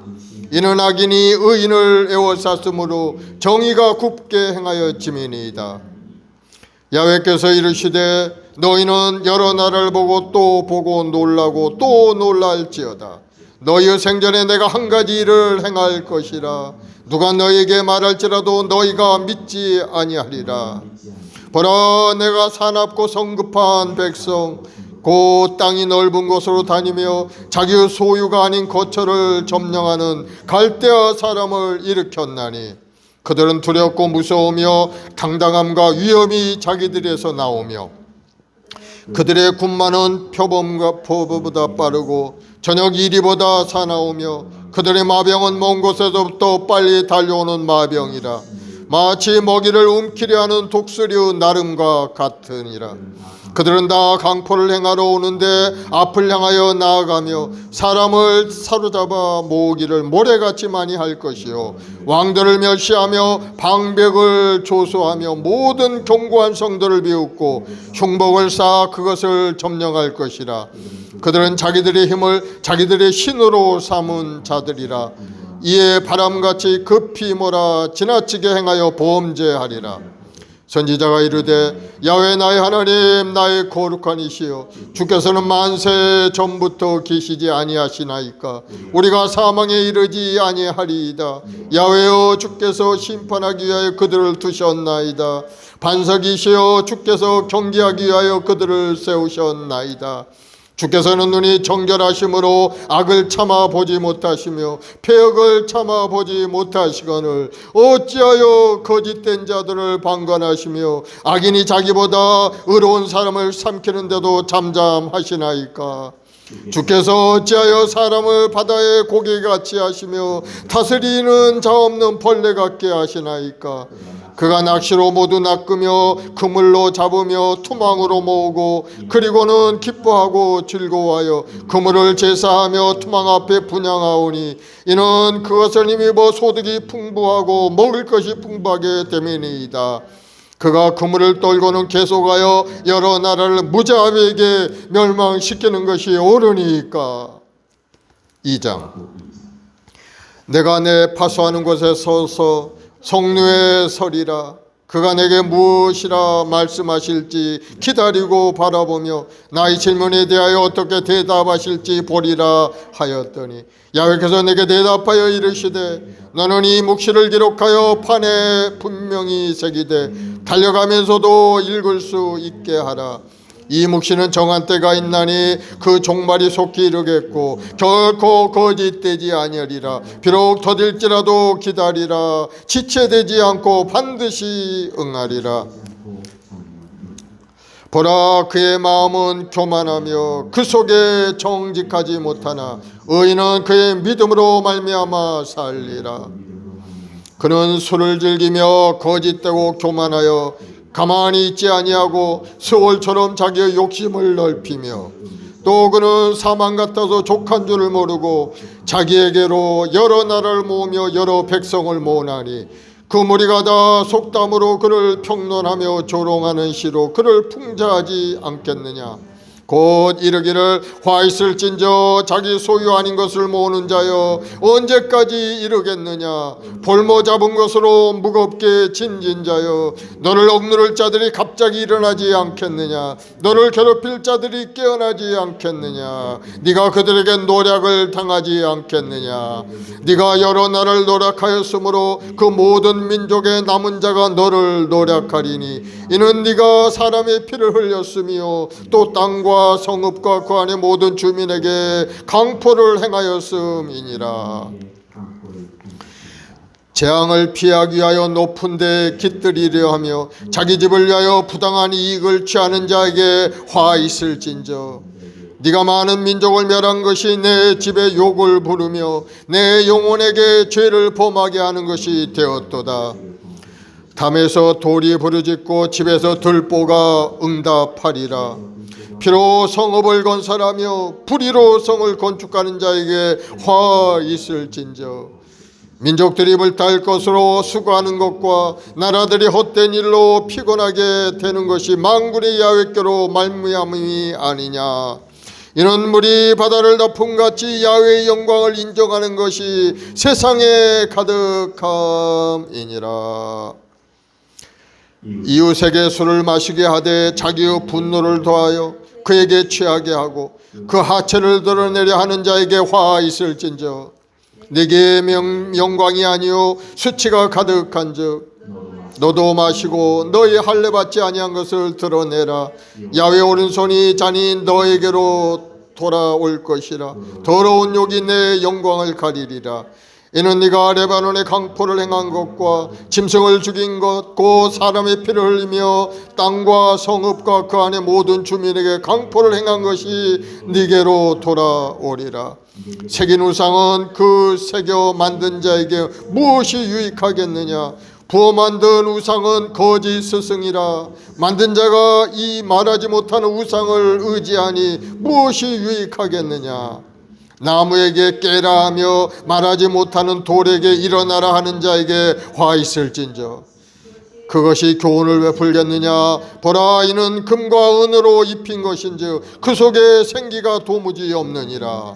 이는 악인이 의인을 에워쌌으므로 정의가 굽게 행하였음이니이다. 야훼께서 이르시되 너희는 여러 나라를 보고 또 보고 놀라고 또 놀랄지어다. 너희의 생전에 내가 한 가지 일을 행할 것이라. 누가 너희에게 말할지라도 너희가 믿지 아니하리라. 보라, 내가 사납고 성급한 백성 곧 땅이 넓은 곳으로 다니며 자기의 소유가 아닌 거처를 점령하는 갈대아 사람을 일으켰나니 그들은 두렵고 무서우며 당당함과 위엄이 자기들에서 나오며 그들의 군마는 표범보다 빠르고 저녁 이리보다 사나우며 그들의 마병은 먼 곳에서부터 빨리 달려오는 마병이라. 마치 먹이를 움키려 하는 독수리의 나름과 같으니라. 그들은 다 강포를 행하러 오는데 앞을 향하여 나아가며 사람을 사로잡아 모으기를 모래같이 많이 할 것이요 왕들을 멸시하며 방백을 조소하며 모든 견고한 성들을 비웃고 흉복을 쌓아 그것을 점령할 것이라. 그들은 자기들의 힘을 자기들의 신으로 삼은 자들이라. 이에 바람같이 급히 몰아 지나치게 행하여 범죄하리라. 선지자가 이르되 야훼 나의 하나님 나의 거룩한 이시여 주께서는 만세 전부터 계시지 아니하시나이까? 우리가 사망에 이르지 아니하리이다. 야훼여 주께서 심판하기 위하여 그들을 두셨나이다. 반석이시여 주께서 경계하기 위하여 그들을 세우셨나이다. 주께서는 눈이 정결하심으로 악을 참아 보지 못하시며 폐역을 참아 보지 못하시거늘 어찌하여 거짓된 자들을 방관하시며 악인이 자기보다 의로운 사람을 삼키는데도 잠잠하시나이까? 주께서 어찌하여 사람을 바다의 고기같이 하시며 다스리는 자 없는 벌레 같게 하시나이까? 그가 낚시로 모두 낚으며 그물로 잡으며 투망으로 모으고 그리고는 기뻐하고 즐거워하여 그물을 제사하며 투망 앞에 분향하오니 이는 그것을 힘입어 소득이 풍부하고 먹을 것이 풍부하게 됨이니이다. 그가 그물을 떨고는 계속하여 여러 나라를 무자비하게 멸망시키는 것이 옳으니까. 2장. 내가 내 파수하는 곳에 서서 성루에 서리라. 그가 내게 무엇이라 말씀하실지 기다리고 바라보며 나의 질문에 대하여 어떻게 대답하실지 보리라 하였더니 야훼께서 내게 대답하여 이르시되 너는 이 묵시를 기록하여 판에 분명히 새기되 달려가면서도 읽을 수 있게 하라. 이 묵시는 정한 때가 있나니 그 종말이 속히 이르겠고 결코 거짓되지 아니하리라. 비록 더딜지라도 기다리라. 지체되지 않고 반드시 응하리라. 보라, 그의 마음은 교만하며 그 속에 정직하지 못하나 의인은 그의 믿음으로 말미암아 살리라. 그는 술을 즐기며 거짓되고 교만하여 가만히 있지 아니하고 스월처럼 자기의 욕심을 넓히며 또 그는 사망 같아서 족한 줄을 모르고 자기에게로 여러 나라를 모으며 여러 백성을 모으나니 그 무리가 다 속담으로 그를 평론하며 조롱하는 시로 그를 풍자하지 않겠느냐. 곧 이르기를 화 있을진저 자기 소유 아닌 것을 모으는 자여 언제까지 이르겠느냐. 볼모 잡은 것으로 무겁게 짐진 자여 너를 억누를 자들이 갑자기 일어나지 않겠느냐. 너를 괴롭힐 자들이 깨어나지 않겠느냐. 네가 그들에게 노략을 당하지 않겠느냐. 네가 여러 나라를 노략하였으므로 그 모든 민족의 남은 자가 너를 노략하리니 이는 네가 사람의 피를 흘렸으며 또 땅과 성읍과 그 안의 모든 주민에게 강포를 행하였음이니라. 재앙을 피하기 위하여 높은 데 깃들이려 하며 자기 집을 위하여 부당한 이익을 취하는 자에게 화 있을진저. 네가 많은 민족을 멸한 것이 내 집에 욕을 부르며 내 영혼에게 죄를 범하게 하는 것이 되었도다. 담에서 돌이 부르짖고 집에서 들보가 응답하리라. 피로 성읍을 건설하며 불의로 성을 건축하는 자에게 화 있을진저. 민족들이 불탈 것으로 수고하는 것과 나라들이 헛된 일로 피곤하게 되는 것이 만군의 야훼께로 말미암음이 아니냐. 이는 물이 바다를 덮음같이 야훼의 영광을 인정하는 것이 세상에 가득함이니라. 이웃에게 술을 마시게 하되 자기의 분노를 더하여 그에게 취하게 하고 그 하체를 드러내려 하는 자에게 화 있을진저. 내게 영광이 아니요 수치가 가득한즉 너도 마시고 너의 할례 받지 아니한 것을 드러내라. 야훼 오른손이 잔이 너에게로 돌아올 것이라. 더러운 욕이 내 영광을 가리리라. 이는 네가 레바논의 강포를 행한 것과 짐승을 죽인 것 곧 사람의 피를 흘리며 땅과 성읍과 그 안의 모든 주민에게 강포를 행한 것이 네게로 돌아오리라. 새긴 우상은 그 새겨 만든 자에게 무엇이 유익하겠느냐. 부어 만든 우상은 거짓 스승이라. 만든 자가 이 말하지 못하는 우상을 의지하니 무엇이 유익하겠느냐. 나무에게 깨라 하며 말하지 못하는 돌에게 일어나라 하는 자에게 화 있을진저. 그것이 교훈을 베풀겠느냐. 보라, 이는 금과 은으로 입힌 것인즉 그 속에 생기가 도무지 없느니라.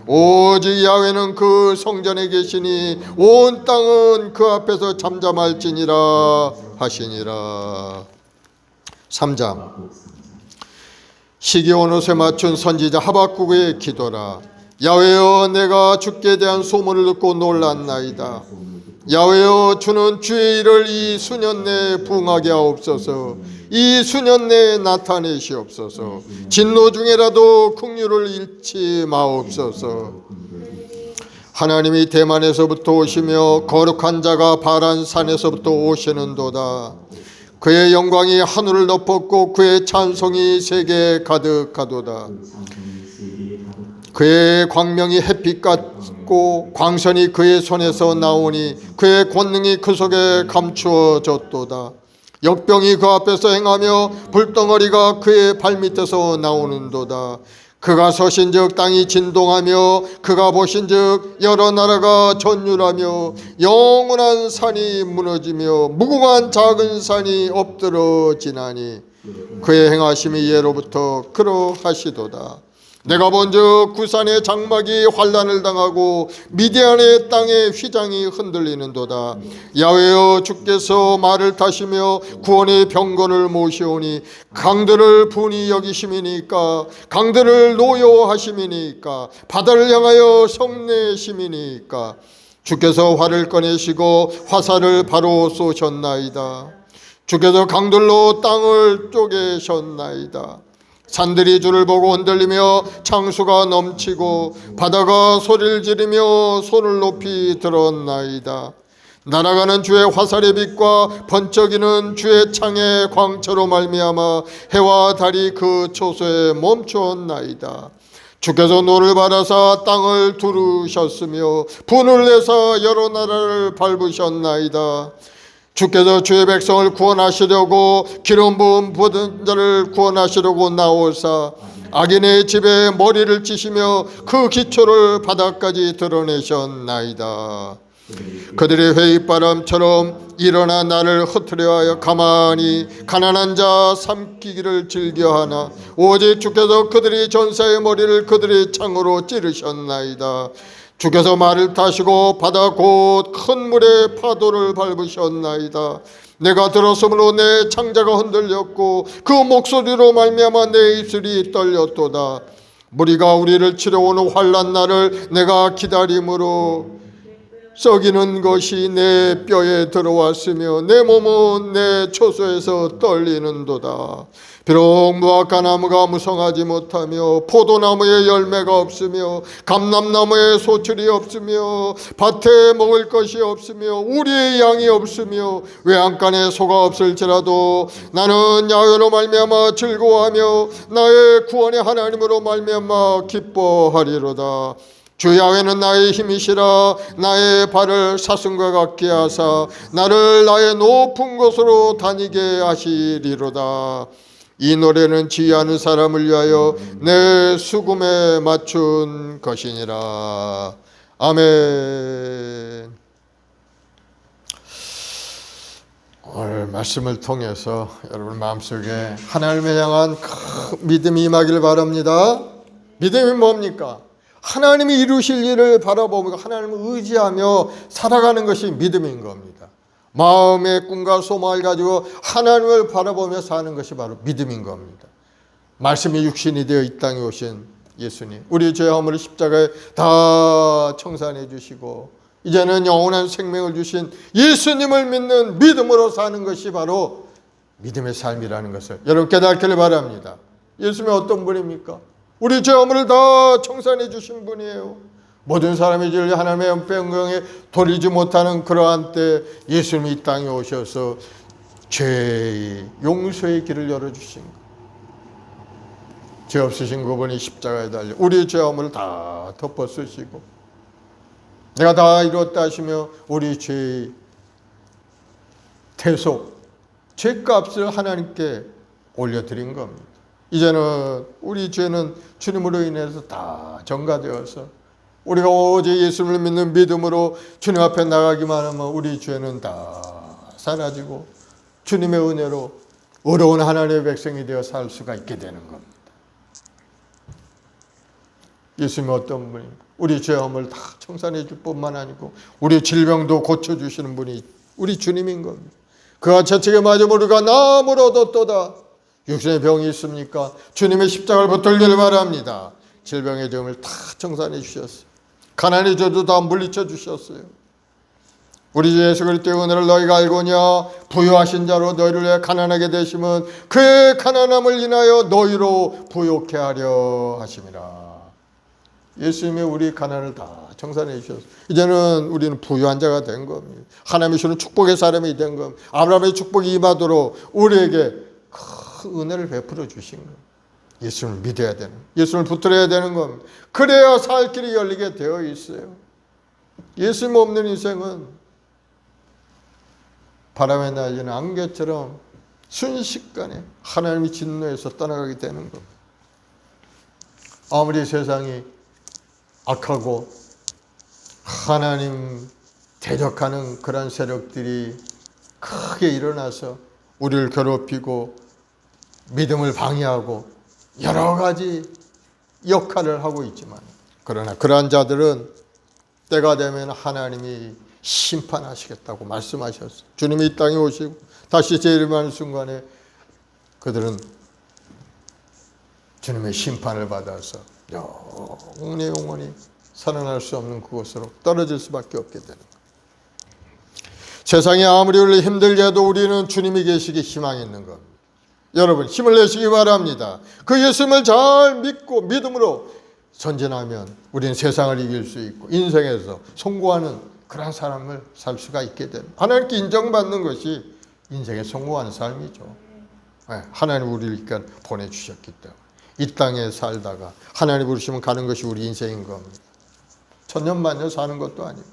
오직 야훼는 그 성전에 계시니 온 땅은 그 앞에서 잠잠할지니라 하시니라. 3장. 시기온 옷에 맞춘 선지자 하박국의 기도라. 야훼여, 내가 주께 대한 소문을 듣고 놀랐나이다. 야훼여, 주는 주의 일을 이 수년 내에 부응하게 하옵소서. 이 수년 내에 나타내시옵소서. 진노 중에라도 긍휼을 잃지 마옵소서. 하나님이 대만에서부터 오시며 거룩한 자가 바란 산에서부터 오시는도다. 그의 영광이 하늘을 덮었고 그의 찬송이 세계에 가득하도다. 그의 광명이 햇빛 같고 광선이 그의 손에서 나오니 그의 권능이 그 속에 감추어졌도다. 역병이 그 앞에서 행하며 불덩어리가 그의 발밑에서 나오는도다. 그가 서신즉 땅이 진동하며 그가 보신즉 여러 나라가 전율하며 영원한 산이 무너지며 무궁한 작은 산이 엎드러지나니 그의 행하심이 예로부터 그러하시도다. 내가 본즉 구산의 장막이 환난을 당하고 미디안의 땅의 휘장이 흔들리는도다. 야훼여, 주께서 말을 타시며 구원의 병거를 모시오니 강들을 분이 여기심이니까 강들을 노여하심이니까 바다를 향하여 성내심이니까 주께서 활을 꺼내시고 화살을 바로 쏘셨나이다. 주께서 강들로 땅을 쪼개셨나이다. 산들이 주를 보고 흔들리며 창수가 넘치고 바다가 소리를 지르며 손을 높이 들었나이다. 날아가는 주의 화살의 빛과 번쩍이는 주의 창의 광채로 말미암아 해와 달이 그 초소에 멈추었나이다. 주께서 노를 받아사 땅을 두르셨으며 분을 내사 여러 나라를 밟으셨나이다. 주께서 주의 백성을 구원하시려고 기름 부은 모든 자를 구원하시려고 나오사 악인의 집에 머리를 찌시며 그 기초를 바닥까지 드러내셨나이다. 그들이 회의바람처럼 일어나 나를 흩으려 하여 가만히 가난한 자 삼키기를 즐겨하나 오직 주께서 그들이 전사의 머리를 그들의 창으로 찌르셨나이다. 주께서 말을 타시고 바다 곧 큰 물의 파도를 밟으셨나이다. 내가 들었으므로 내 창자가 흔들렸고 그 목소리로 말미암아 내 입술이 떨렸도다. 무리가 우리를 치러 오는 환난 날을 내가 기다림으로 썩이는 것이 내 뼈에 들어왔으며 내 몸은 내 초소에서 떨리는도다. 비록 무화과나무가 무성하지 못하며 포도나무에 열매가 없으며 감람나무에 소출이 없으며 밭에 먹을 것이 없으며 우리의 양이 없으며 외양간에 소가 없을지라도 나는 야훼로 말미암아 즐거워하며 나의 구원의 하나님으로 말미암아 기뻐하리로다. 주 야훼는 나의 힘이시라. 나의 발을 사슴과 같게 하사 나를 나의 높은 곳으로 다니게 하시리로다. 이 노래는 지휘하는 사람을 위하여 내 수금에 맞춘 것이니라. 아멘. 오늘 말씀을 통해서 여러분 마음속에 하나님을 향한 큰 믿음이 임하기를 바랍니다. 믿음이 뭡니까? 하나님이 이루실 일을 바라보며 하나님을 의지하며 살아가는 것이 믿음인 겁니다. 마음의 꿈과 소망을 가지고 하나님을 바라보며 사는 것이 바로 믿음인 겁니다. 말씀이 육신이 되어 이 땅에 오신 예수님, 우리 죄 허물을 십자가에 다 청산해 주시고 이제는 영원한 생명을 주신 예수님을 믿는 믿음으로 사는 것이 바로 믿음의 삶이라는 것을 여러분 깨닫기를 바랍니다. 예수님이 어떤 분입니까? 우리 죄 허물을 다 청산해 주신 분이에요. 모든 사람의 죄를 하나님의 영평에 돌리지 못하는 그러한 때 예수님이 이 땅에 오셔서 죄의 용서의 길을 열어주신 것. 죄 없으신 그분이 십자가에 달려 우리의 죄 허물을 다 덮어 쓰시고 내가 다 이뤘다 하시며 우리 죄의 대속, 죄값을 하나님께 올려드린 겁니다. 이제는 우리 죄는 주님으로 인해서 다 전가되어서 우리가 오직 예수를 믿는 믿음으로 주님 앞에 나가기만 하면 우리 죄는 다 사라지고 주님의 은혜로 의로운 하나님의 백성이 되어 살 수가 있게 되는 겁니다. 예수님이 어떤 분입니까? 우리 죄 허물 다 청산해 줄 뿐만 아니고 우리 질병도 고쳐주시는 분이 우리 주님인 겁니다. 그가 채찍에 맞아 우리가 나음을 얻었도다. 육신의 병이 있습니까? 주님의 십자가를 붙들기를 바랍니다. 질병의 점을 다 청산해 주셨어요. 가난의 죄도 다 물리쳐 주셨어요. 우리 주 예수 그리스도의 은혜를 너희가 알고냐? 부유하신 자로 너희를 위해 가난하게 되심은 그의 가난함을 인하여 너희로 부욕해 하려 하심이라. 예수님이 우리 가난을 다 청산해 주셨어요. 이제는 우리는 부유한 자가 된 겁니다. 하나님이 주는 축복의 사람이 된 겁니다. 아브라함의 축복이 임하도록 우리에게 큰 은혜를 베풀어 주신 겁니다. 예수님을 믿어야 되는, 예수님을 붙들어야 되는 겁니다. 그래야 살 길이 열리게 되어 있어요. 예수님 없는 인생은 바람에 날리는 안개처럼 순식간에 하나님이 진노해서 떠나가게 되는 겁니다. 아무리 세상이 악하고 하나님 대적하는 그런 세력들이 크게 일어나서 우리를 괴롭히고 믿음을 방해하고 여러 가지 역할을 하고 있지만 그러나 그러한 자들은 때가 되면 하나님이 심판하시겠다고 말씀하셨어요. 주님이 이 땅에 오시고 다시 재림하는 순간에 그들은 주님의 심판을 받아서 영원히 살아날 수 없는 그곳으로 떨어질 수밖에 없게 되는 거예요. 세상이 아무리 우리 힘들게 해도 우리는 주님이 계시기 희망이 있는 겁니다. 여러분 힘을 내시기 바랍니다. 그 예수님을 잘 믿고 믿음으로 전진하면 우리는 세상을 이길 수 있고 인생에서 성공하는 그런 사람을 살 수가 있게 됩니다. 하나님께 인정받는 것이 인생에 성공하는 삶이죠. 하나님 우리를 이렇게 보내주셨기 때문에 이 땅에 살다가 하나님 부르시면 가는 것이 우리 인생인 겁니다. 천년만년 사는 것도 아니고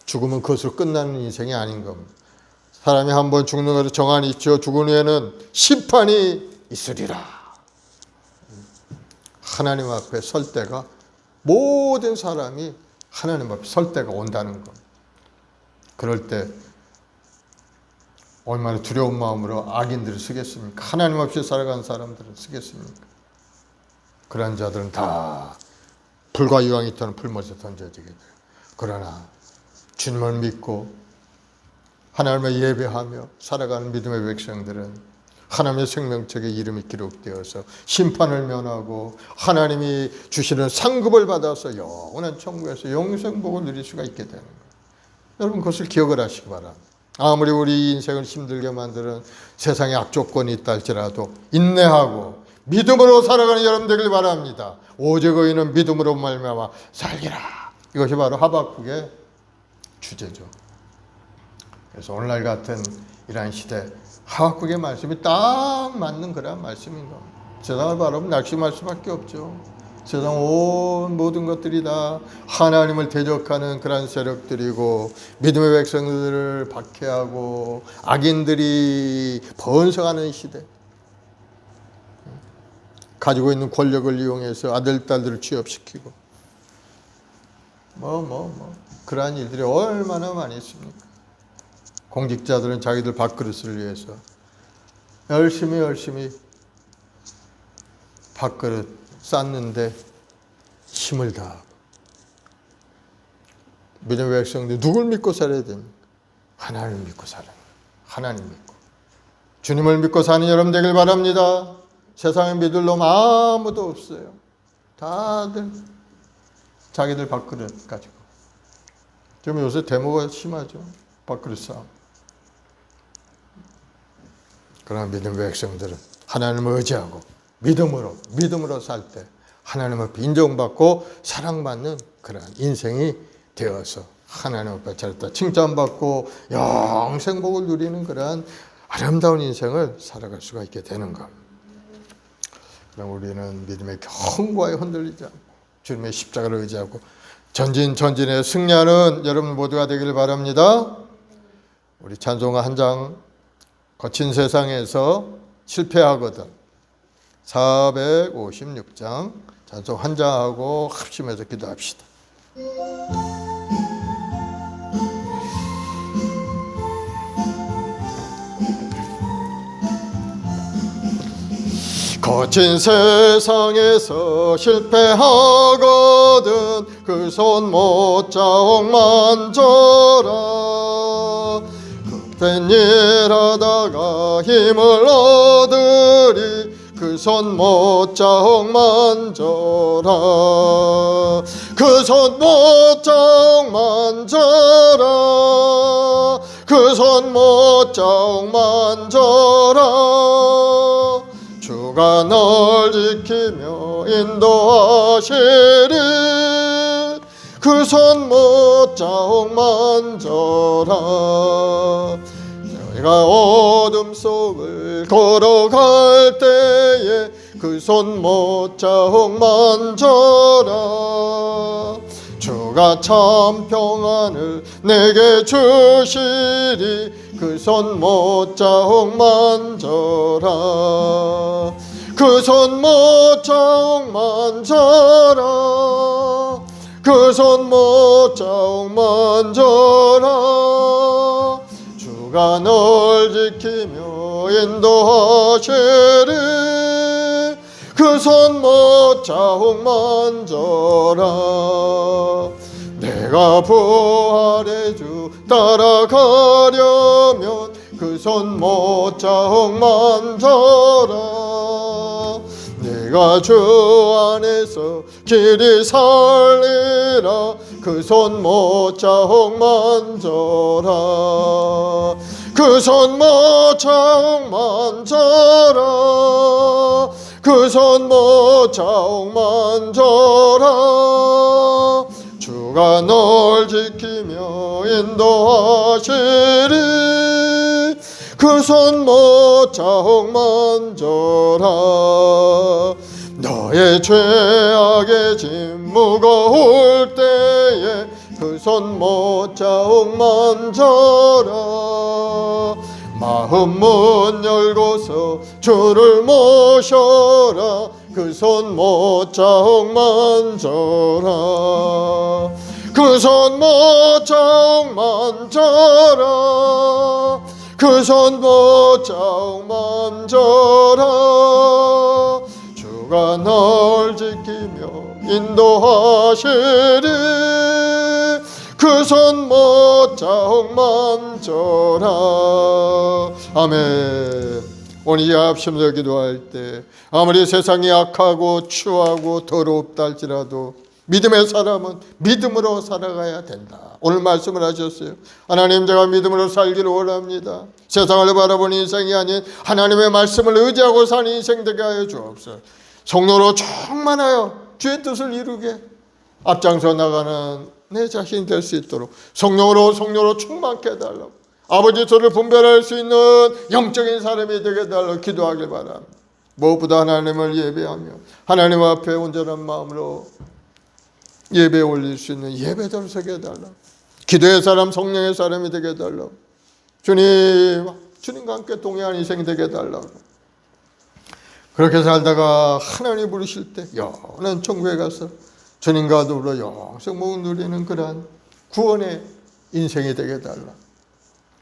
죽으면 그것으로 끝나는 인생이 아닌 겁니다. 사람이 한번 죽는 것으로 정한이 있죠. 죽은 후에는 심판이 있으리라. 하나님 앞에 설 때가 모든 사람이 하나님 앞에 설 때가 온다는 것. 그럴 때 얼마나 두려운 마음으로 악인들을 쓰겠습니까? 하나님 없이 살아간 사람들은 쓰겠습니까? 그런 자들은 다 불과 유황이 터는 풀못에 던져지게 돼요. 그러나 주님을 믿고 하나님을 예배하며 살아가는 믿음의 백성들은 하나님의 생명책에 이름이 기록되어서 심판을 면하고 하나님이 주시는 상급을 받아서 영원한 천국에서 영생복을 누릴 수가 있게 되는 거예요. 여러분 그것을 기억을 하시기 바랍니다. 아무리 우리 인생을 힘들게 만드는 세상에 악조건이 있다 할지라도 인내하고 믿음으로 살아가는 여러분 되길 바랍니다. 오직 의인은 믿음으로 말미암아 살리라. 이것이 바로 하박국의 주제죠. 그래서 오늘날 같은 이러한 시대 하박국의 말씀이 딱 맞는 그런 말씀인 겁니다. 세상을 바라보면 낙심할 수밖에 없죠. 세상 온 모든 것들이 다 하나님을 대적하는 그런 세력들이고 믿음의 백성들을 박해하고 악인들이 번성하는 시대. 가지고 있는 권력을 이용해서 아들, 딸들을 취업시키고 그러한 일들이 얼마나 많이 있습니까? 공직자들은 자기들 밥그릇을 위해서 열심히 밥그릇 쌓는데 힘을 다하고 믿음의 백성들 누굴 믿고 살아야 됩니까? 하나님을 믿고 살아요. 하나님 믿고 주님을 믿고 사는 여러분 되길 바랍니다. 세상에 믿을 놈 아무도 없어요. 다들 자기들 밥그릇 가지고. 좀 요새 데모가 심하죠. 밥그릇 싸움. 그러나 믿음의 백성들은 하나님을 의지하고 믿음으로 살 때 하나님 앞에 인정받고 사랑받는 그런 인생이 되어서 하나님 앞에 잘했다 칭찬받고 영생복을 누리는 그러한 아름다운 인생을 살아갈 수가 있게 되는 것. 그럼 우리는 믿음의 경과에 흔들리지 않고 주님의 십자가를 의지하고 전진에 승리하는 여러분 모두가 되기를 바랍니다. 우리 찬송가 한 장 거친 세상에서 실패하거든 456장 찬송 한 장하고 합심해서 기도합시다. 거친 세상에서 실패하거든 그 손 못자옥 만져라. 급된 일 하다가 힘을 얻으리 그 손 못자옥 만져라. 그 손 못자옥 만져라. 그 손 못자옥 만져라. 주가 널 지키며 인도하시리 그 손 못자옥 만져라. 내가 어둠 속을 걸어갈 때에 그 손 못자옥 만져라. 주가 참 평안을 내게 주시리 그 손 못자옥 만져라. 그 손 못자옥 만져라. 그 손 못자옥 만져라. 주가 널 지키며 인도하시리 그 손 못자옥 만져라. 내가 부활의 주 따라가려면 그 손 못자옥 만져라. 내가 주 안에서 길이 살리라 그 손 못자옥 만져라. 그 손 못자옥 만져라. 그 손 못자옥 만져라. 주가 널 지키며 인도하시리 그 손 못자옥 만져라. 너의 죄악의 짐 무거울 때에 그 손 못자옥 만져라. 마음 문 열고서 주를 모셔라 그 손 못자옥 만져라. 그 손 모짝 만져라 그 손 모짝 만져라 주가 널 지키며 인도하시리 그 손 모짝 만져라. 아멘. 오늘 이 합심으로 기도할 때 아무리 세상이 악하고 추하고 더럽다 할지라도 믿음의 사람은 믿음으로 살아가야 된다. 오늘 말씀을 하셨어요. 하나님, 제가 믿음으로 살기를 원합니다. 세상을 바라보는 인생이 아닌 하나님의 말씀을 의지하고 사는 인생 되게 하여 주옵소서. 성령으로 충만하여 주의 뜻을 이루게 앞장서 나가는 내 자신이 될 수 있도록 성령으로 충만케 해달라고, 아버지 소를 분별할 수 있는 영적인 사람이 되게 해달라고 기도하길 바랍니다. 무엇보다 하나님을 예배하며 하나님 앞에 온전한 마음으로 예배에 올릴 수 있는 예배자로 서게 해달라고, 기도의 사람, 성령의 사람이 되게 해달라고, 주님과 함께 동행하는 인생이 되게 해달라고. 그렇게 살다가 하나님이 부르실 때 영원한 천국에 가서 주님과 더불어 영생목을 누리는 그러한 구원의 인생이 되게 해달라고.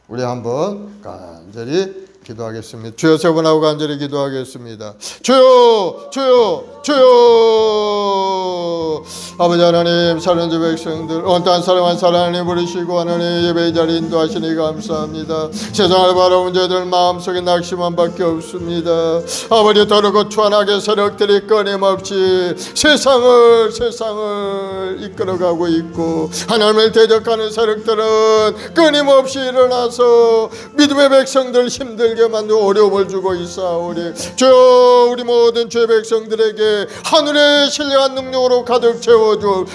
우리 한번 간절히 기도하겠습니다. 주여, 세 번 하고 간절히 기도하겠습니다. 주여, 주여, 주여. 아버지 하나님, 사는 주 백성들 온땅 사랑한 하나님 부르시고 하나님 예배의 자리 인도하시니 감사합니다. 세상을 바라본 자들 마음속에 낙심한 밖에 없습니다. 아버지, 더럽고 추한하게 세력들이 끊임없이 세상을 이끌어가고 있고, 하나님을 대적하는 세력들은 끊임없이 일어나서 믿음의 백성들 힘들게 만들고 어려움을 주고 있사오니 주여, 우리 모든 죄 백성들에게 하늘의 신령한 능력으로 가득 채워주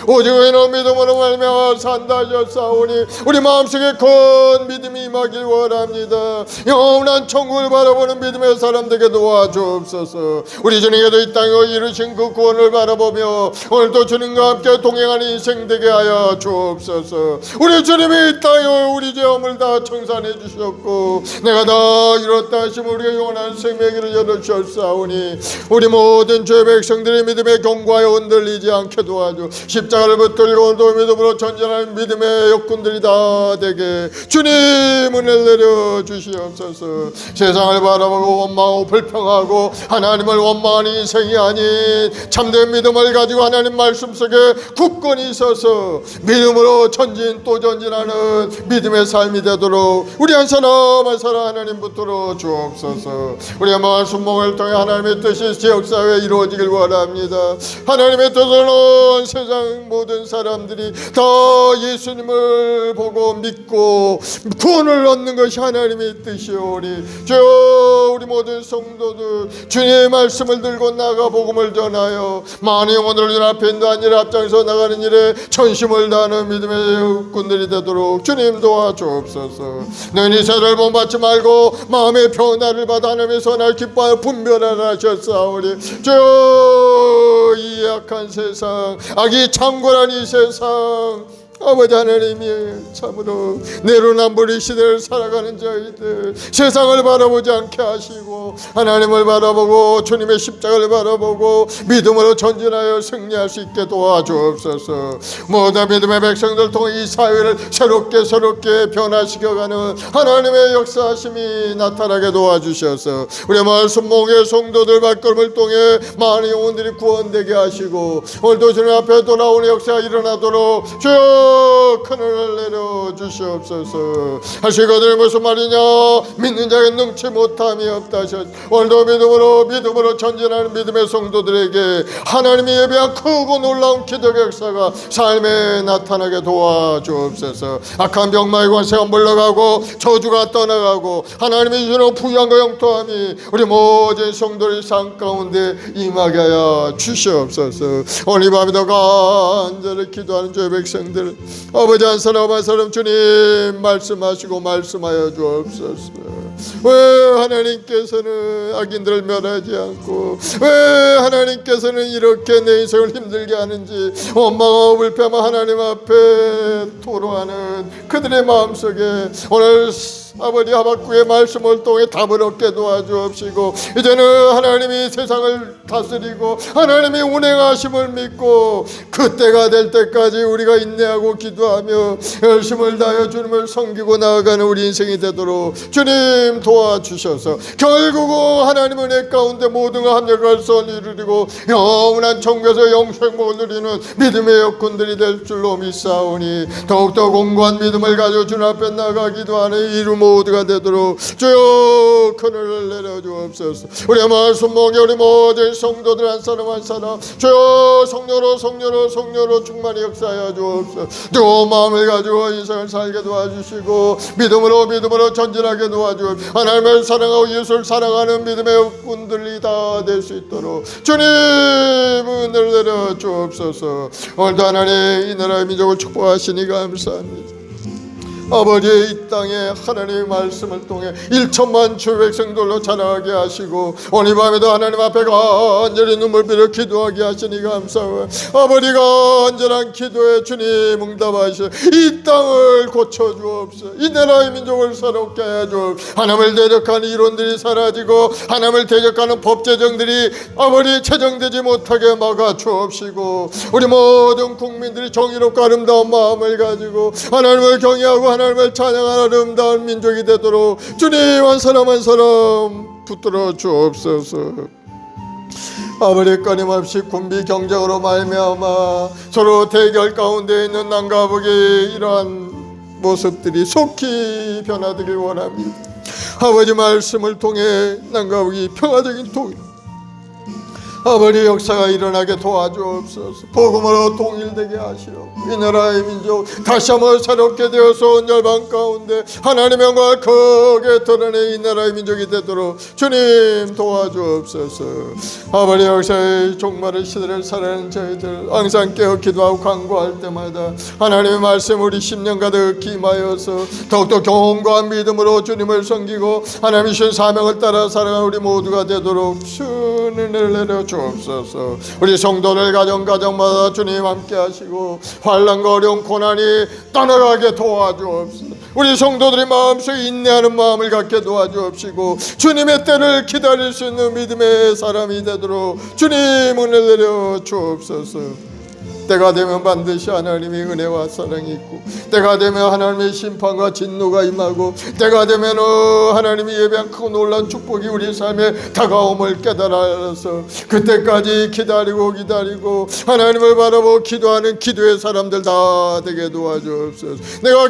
오직 의는 믿음으로 말미암아 산다 하셨사오니 우리 마음속에 큰 믿음이 임하길 원합니다. 영원한 천국을 바라보는 믿음의 사람들에게 도와주옵소서. 우리 주님께도 이 땅에 이루신 그 구원을 바라보며 오늘도 주님과 함께 동행하는 인생 되게 하여 주옵소서. 우리 주님이 이 땅에 우리 죄업을 다 청산해 주셨고 내가 다 이뤘다 하시면 우리가 영원한 생명을 열어주셨사오니 우리 모든 죄 백성들의 믿음에 견고하여 흔들리지 않게 도와주 십자가를 붙들고 오늘도 믿음으로 전진하는 믿음의 역군들이 다 되게 주님 은혜를 내려 주시옵소서. 세상을 바라보고 원망하고 불평하고 하나님을 원망하는 인생이 아닌 참된 믿음을 가지고 하나님 말씀 속에 굳건히 있어서 믿음으로 전진 또 전진하는 믿음의 삶이 되도록 우리 한 사람 한 사람 하나님 붙들어 주옵소서. 우리의 말씀목을 통해 하나님의 뜻이 지역사회에 이루어지길 원합니다. 하나님의 뜻은 세상 모든 사람들이 다 예수님을 보고 믿고 구원을 얻는 것이 하나님의 뜻이오니 주여, 우리 모든 성도들 주님의 말씀을 들고 나가 복음을 전하여 많은 영혼들을 눈앞에 인도한 일 앞장서 나가는 일에 전심을 다하는 믿음의 군들이 되도록 주님 도와주옵소서. 너희 세를 본받지 말고 마음의 변화를 받아 하나님의 선을 기뻐하여 분별하라 하셨사오니 주여, 이 악한 세상, 악이 창궐한 이 세상, 아버지 하나님이 참으로 내로남불의 시대를 살아가는 저희들 세상을 바라보지 않게 하시고 하나님을 바라보고 주님의 십자가를 바라보고 믿음으로 전진하여 승리할 수 있게 도와주옵소서. 모든 믿음의 백성들 통해 이 사회를 새롭게 변화시켜가는 하나님의 역사하심이 나타나게 도와주셔서 우리 말씀 목의 성도들 발걸음을 통해 많은 영혼들이 구원되게 하시고 오늘도 주님 앞에 돌아오는 역사가 일어나도록 주여 큰 은혜를 내려 주시옵소서. 하시거든 무슨 말이냐, 믿는 자에게 능치 못함이 없다 하셨. 오늘도 믿음으로 전진하는 믿음의 성도들에게 하나님이 예비한 크고 놀라운 기적의 역사가 삶에 나타나게 도와주옵소서. 악한 병마의 권세가 물러가고 저주가 떠나가고 하나님이 주는 부양과 영통함이 우리 모든 성도의 삶 가운데 임하게 하여 주시옵소서. 오늘 이 밤에도 간절히 기도하는 주의 백성들 아버지 한 사람 한 사람 주님 말씀하시고 말씀하여 주옵소서. 왜 하나님께서는 악인들을 멸하지 않고 왜 하나님께서는 이렇게 내 인생을 힘들게 하는지 원망하고 불평하며 하나님 앞에 토로하는 그들의 마음속에 오늘 아버지 하박국의 말씀을 통해 답을 얻게 도와주옵시고 이제는 하나님이 세상을 다스리고 하나님이 운행하심을 믿고 그때가 될 때까지 우리가 인내하고 기도하며 열심을 다하여 주님을 섬기고 나아가는 우리 인생이 되도록 주님 도와주셔서 결국은 하나님 은혜 가운데 모든 합력할 선을 이루리고 영원한 천국에서 영생복을 누리는 믿음의 여군들이 될 줄로 믿사오니 더욱더 공고한 믿음을 가지고 주님 앞에 나가기도 하는 이루 모두가 되도록 주여 그늘을 내려주옵소서. 우리의 말씀 목에 우리 모든 성도들 한 사람 한 사람 주여 성령으로 충만히 역사하여 주옵소서. 뜨거운 마음을 가지고 인생을 살게 도와주시고 믿음으로 전진하게 도와주옵소서. 하나님을 사랑하고 예수를 사랑하는 믿음의 여군들이 다 될 수 있도록 주님 은혜를 내려 주옵소서. 오늘도 하나님 이 나라의 민족을 축복하시니 감사합니다. 아버지의 이 땅에 하나님의 말씀을 통해 1천만 주 백성들로 자라게 하시고 오늘 밤에도 하나님 앞에 간절히 눈물 빌어 기도하게 하시니 감사해요. 아버지가 간절한 기도에 주님 응답하시어 이 땅을 고쳐주옵소서. 이 나라의 민족을 새롭게 해주옵소서. 하나님을 대적하는 이론들이 사라지고 하나님을 대적하는 법제정들이 아버지 체정되지 못하게 막아주옵시고 우리 모든 국민들이 정의롭고 아름다운 마음을 가지고 하나님을 경외하고 하나님을 찬양하는 아름다운 민족이 되도록 주님 한 사람 한 사람 붙들어 주옵소서. 아버지 끊임없이 군비 경쟁으로 말미암아 서로 대결 가운데 있는 남과 북의 이러한 모습들이 속히 변화되길 원합니다. 아버지 말씀을 통해 남과 북이 평화적인 통일 아버지 역사가 일어나게 도와주옵소서. 복음으로 통일되게 하시오. 이 나라의 민족 다시 한번 새롭게 되어서 온 열방 가운데 하나님의 영광을 크게 드러내 이 나라의 민족이 되도록 주님 도와주옵소서. 아버지 역사의 종말의 시대를 살아가는 저희들 항상 깨어 기도하고 간구할 때마다 하나님의 말씀 우리 10년 가득 임하여서 더욱더 경험과 믿음으로 주님을 섬기고 하나님의 주신 사명을 따라 살아가는 우리 모두가 되도록 주는 은혜를 내려 주옵소서. 우리 성도들 가정마다 주님 함께 하시고 환난과 어려운 고난이 떠나가게 도와주옵소서. 우리 성도들의 마음속에 인내하는 마음을 갖게 도와주옵시고 주님의 때를 기다릴 수 있는 믿음의 사람이 되도록 주님 은혜를 내려 주옵소서. 때가 되면 반드시 하나님의 은혜와 사랑이 있고 때가 되면 하나님의 심판과 진노가 임하고 때가 되면 하나님이 예배한 크고 놀라운 축복이 우리 삶에 다가옴을 깨달아서 그때까지 기다리고 하나님을 바라보고 기도하는 기도의 사람들 다 되게 도와주옵소서. 내가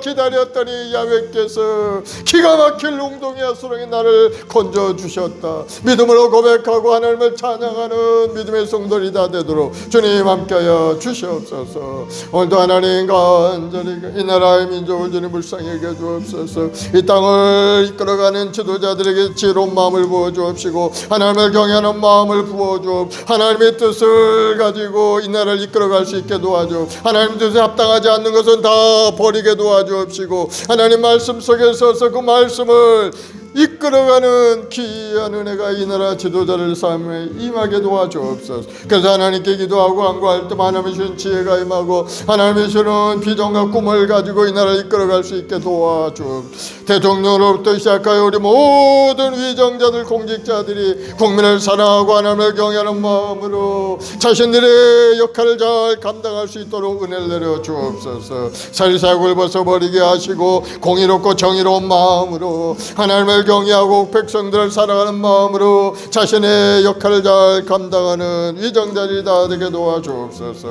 기다렸더니 야훼께서 기가 막힐 웅동이와 수렁에 나를 건져주셨다. 믿음으로 고백하고 하나님을 찬양하는 믿음의 성도들이 다 되도록 주님 함께하여 주시옵소서. 오늘도 하나님 간절히 이 나라의 민족을 주님 불쌍히 여겨 주옵소서. 이 땅을 이끌어가는 지도자들에게 지혜로운 마음을 부어주옵시고 하나님을 경외하는 마음을 부어주옵 하나님의 뜻을 가지고 이 나라를 이끌어갈 수 있게 도와주옵 하나님 뜻에 합당하지 않는 것은 다 버리게 도와주옵시고 하나님 말씀 속에 서서 그 말씀을 이끌어가는 귀한 은혜가 이 나라 지도자를 삶에 임하게 도와주옵소서. 그래서 하나님께 기도하고 간구할 때 하나님의 주신 지혜가 임하고 하나님의 주는 비전과 꿈을 가지고 이 나라를 이끌어갈 수 있게 도와주옵소서. 대통령으로부터 시작하여 우리 모든 위정자들 공직자들이 국민을 사랑하고 하나님을 경외하는 마음으로 자신들의 역할을 잘 감당할 수 있도록 은혜를 내려 주옵소서. 사리사욕을 벗어버리게 하시고 공의롭고 정의로운 마음으로 하나님을 경외하고 백성들을 사랑하는 마음으로 자신의 역할을 잘 감당하는 위정자들이 다 되게 도와주옵소서.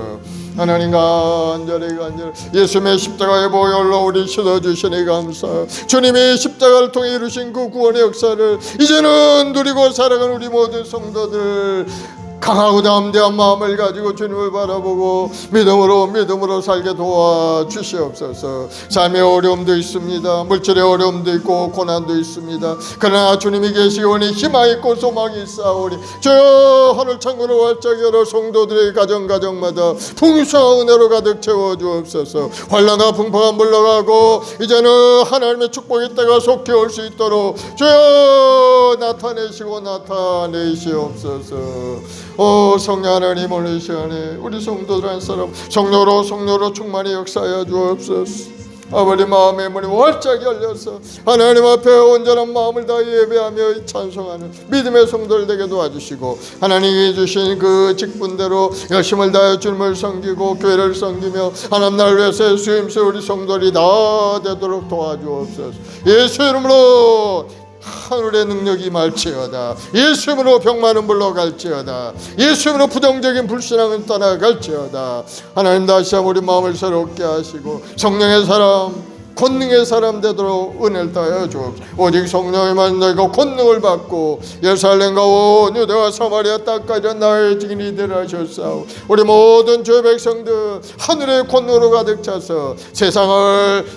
하나님 간절히 예수님의 십자가의 보혈로 우리 씻어주시니 감사. 주님이 십자가를 통해 이루신 그 구원의 역사를 이제는 누리고 살아가는 우리 모든 성도들 강하고 담대한 마음을 가지고 주님을 바라보고 믿음으로 살게 도와주시옵소서. 삶의 어려움도 있습니다. 물질의 어려움도 있고 고난도 있습니다. 그러나 주님이 계시오니 희망이 있고 소망이 있사오니 주여 하늘 창문을 활짝 열어 성도들의 가정마다 풍성한 은혜로 가득 채워주옵소서. 환난과 풍파가 물러가고 이제는 하나님의 축복의 때가 속히 올 수 있도록 주여 나타내시옵소서. 성령 하나님 오늘 시간에 우리 성도들 한 사람 성령으로 충만히 역사하여 주옵소서. 아버지 마음의 문이 활짝 열려서 하나님 앞에 온전한 마음을 다해 예배하며 찬송하는 믿음의 성도들 되게 도와주시고, 하나님이 주신 그 직분대로 열심을 다해 주님을 섬기고 교회를 섬기며 하나님 나라를 위해서 수임수 우리 성도들이 다 되도록 도와주옵소서. 예수 이름으로 하늘의 능력이 임할지어다. 예수 이름으로 병만은 물러갈지어다. 예수 이름으로 부정적인 불신앙은 떠나갈지어다. 하나님 다시 한번 우리 마음을 새롭게 하시고 성령의 사람, 권능의 사람 되도록 은혜를 다하여 주옵소서. 오직 성령의만 너희가 권능을 받고 예루살렘과 온 유대와 사마리아 땅까지 나의 증인이 되라 하셨사오. 우리 모든 주의 백성들 하늘의 권능으로 가득 차서 세상을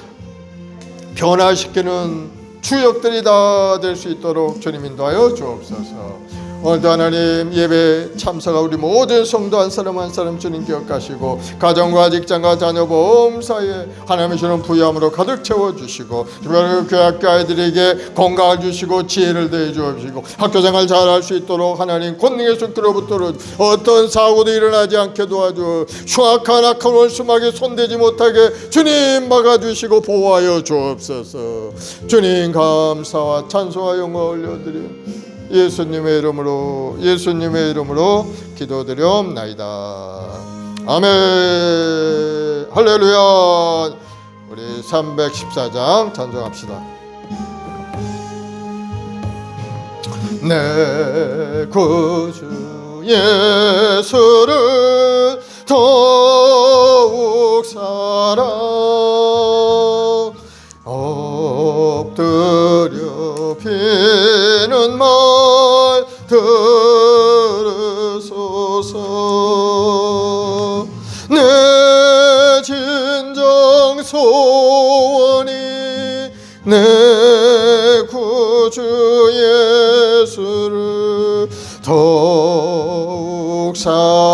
변화시키는 주역들이 다 될 수 있도록 주님 인도하여 주옵소서. 오늘도 하나님 예배 참석한 우리 모든 성도 한 사람 한 사람 주님 기억하시고 가정과 직장과 자녀 보험사에 하나님의 주는 부유함으로 가득 채워주시고, 특별히 교회학교 아이들에게 건강을 주시고 지혜를 더해 주옵시고 학교생활 잘할 수 있도록 하나님 권능의 손길로부터는 어떤 사고도 일어나지 않게 도와주, 흉악한 악한 원수막에 손대지 못하게 주님 막아주시고 보호하여 주옵소서. 주님 감사와 찬송과 영광 올려드려 예수님의 이름으로 기도드리옵나이다. 아멘. 할렐루야. 우리 314장 찬송합시다. 내 구주 예수를 더욱 사랑 엎드려 비는 말 들으소서. 내 진정 소원이 내 구주 예수를 더욱 사랑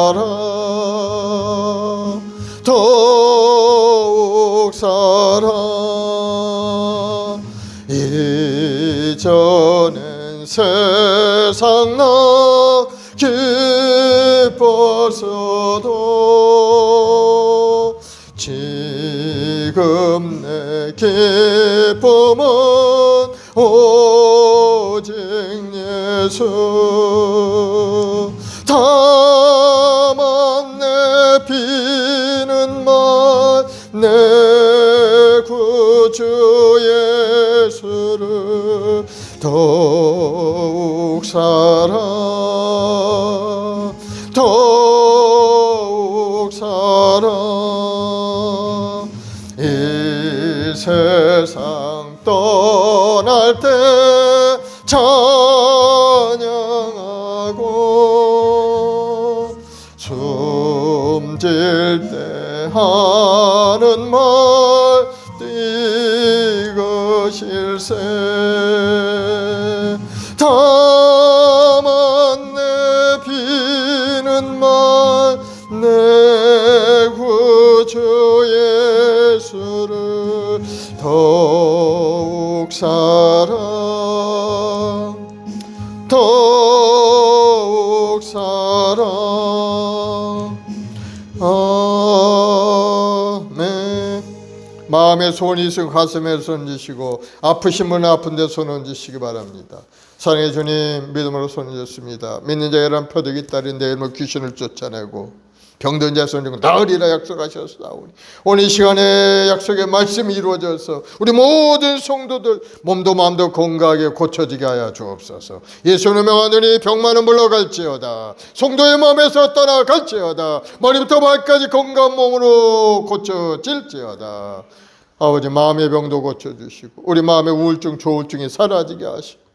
이전엔 세상 나 기뻤어도 지금 내 기쁨은 오직 예수. 다만 내 비는 말 내 구주 예수를 더욱 사랑 이 세상 떠날 때 찬양하고 숨질 때 하는 말 이것일세. 다만 내 비는 말 내 구주 예수를 더욱 사랑. 아멘. 마음에 손이 있으면 가슴에 손 얹으시고 아프신 분은 아픈 데 손 얹으시기 바랍니다. 사랑의 주님, 믿음으로 손 얹었습니다. 믿는 자에게란 표적이 따른 내 이름으로 귀신을 쫓아내고 병든 자 손 얹고 나으리라 약속하셨사오니 오늘 이 시간에 약속의 말씀이 이루어져서 우리 모든 성도들 몸도 마음도 건강하게 고쳐지게 하여 주옵소서. 예수님의 명하노니 병만은 물러갈지어다. 성도의 마음에서 떠나갈지어다. 머리부터 발까지 건강한 몸으로 고쳐질지어다. 아버지 마음의 병도 고쳐주시고 우리 마음의 우울증 조울증이 사라지게 하시고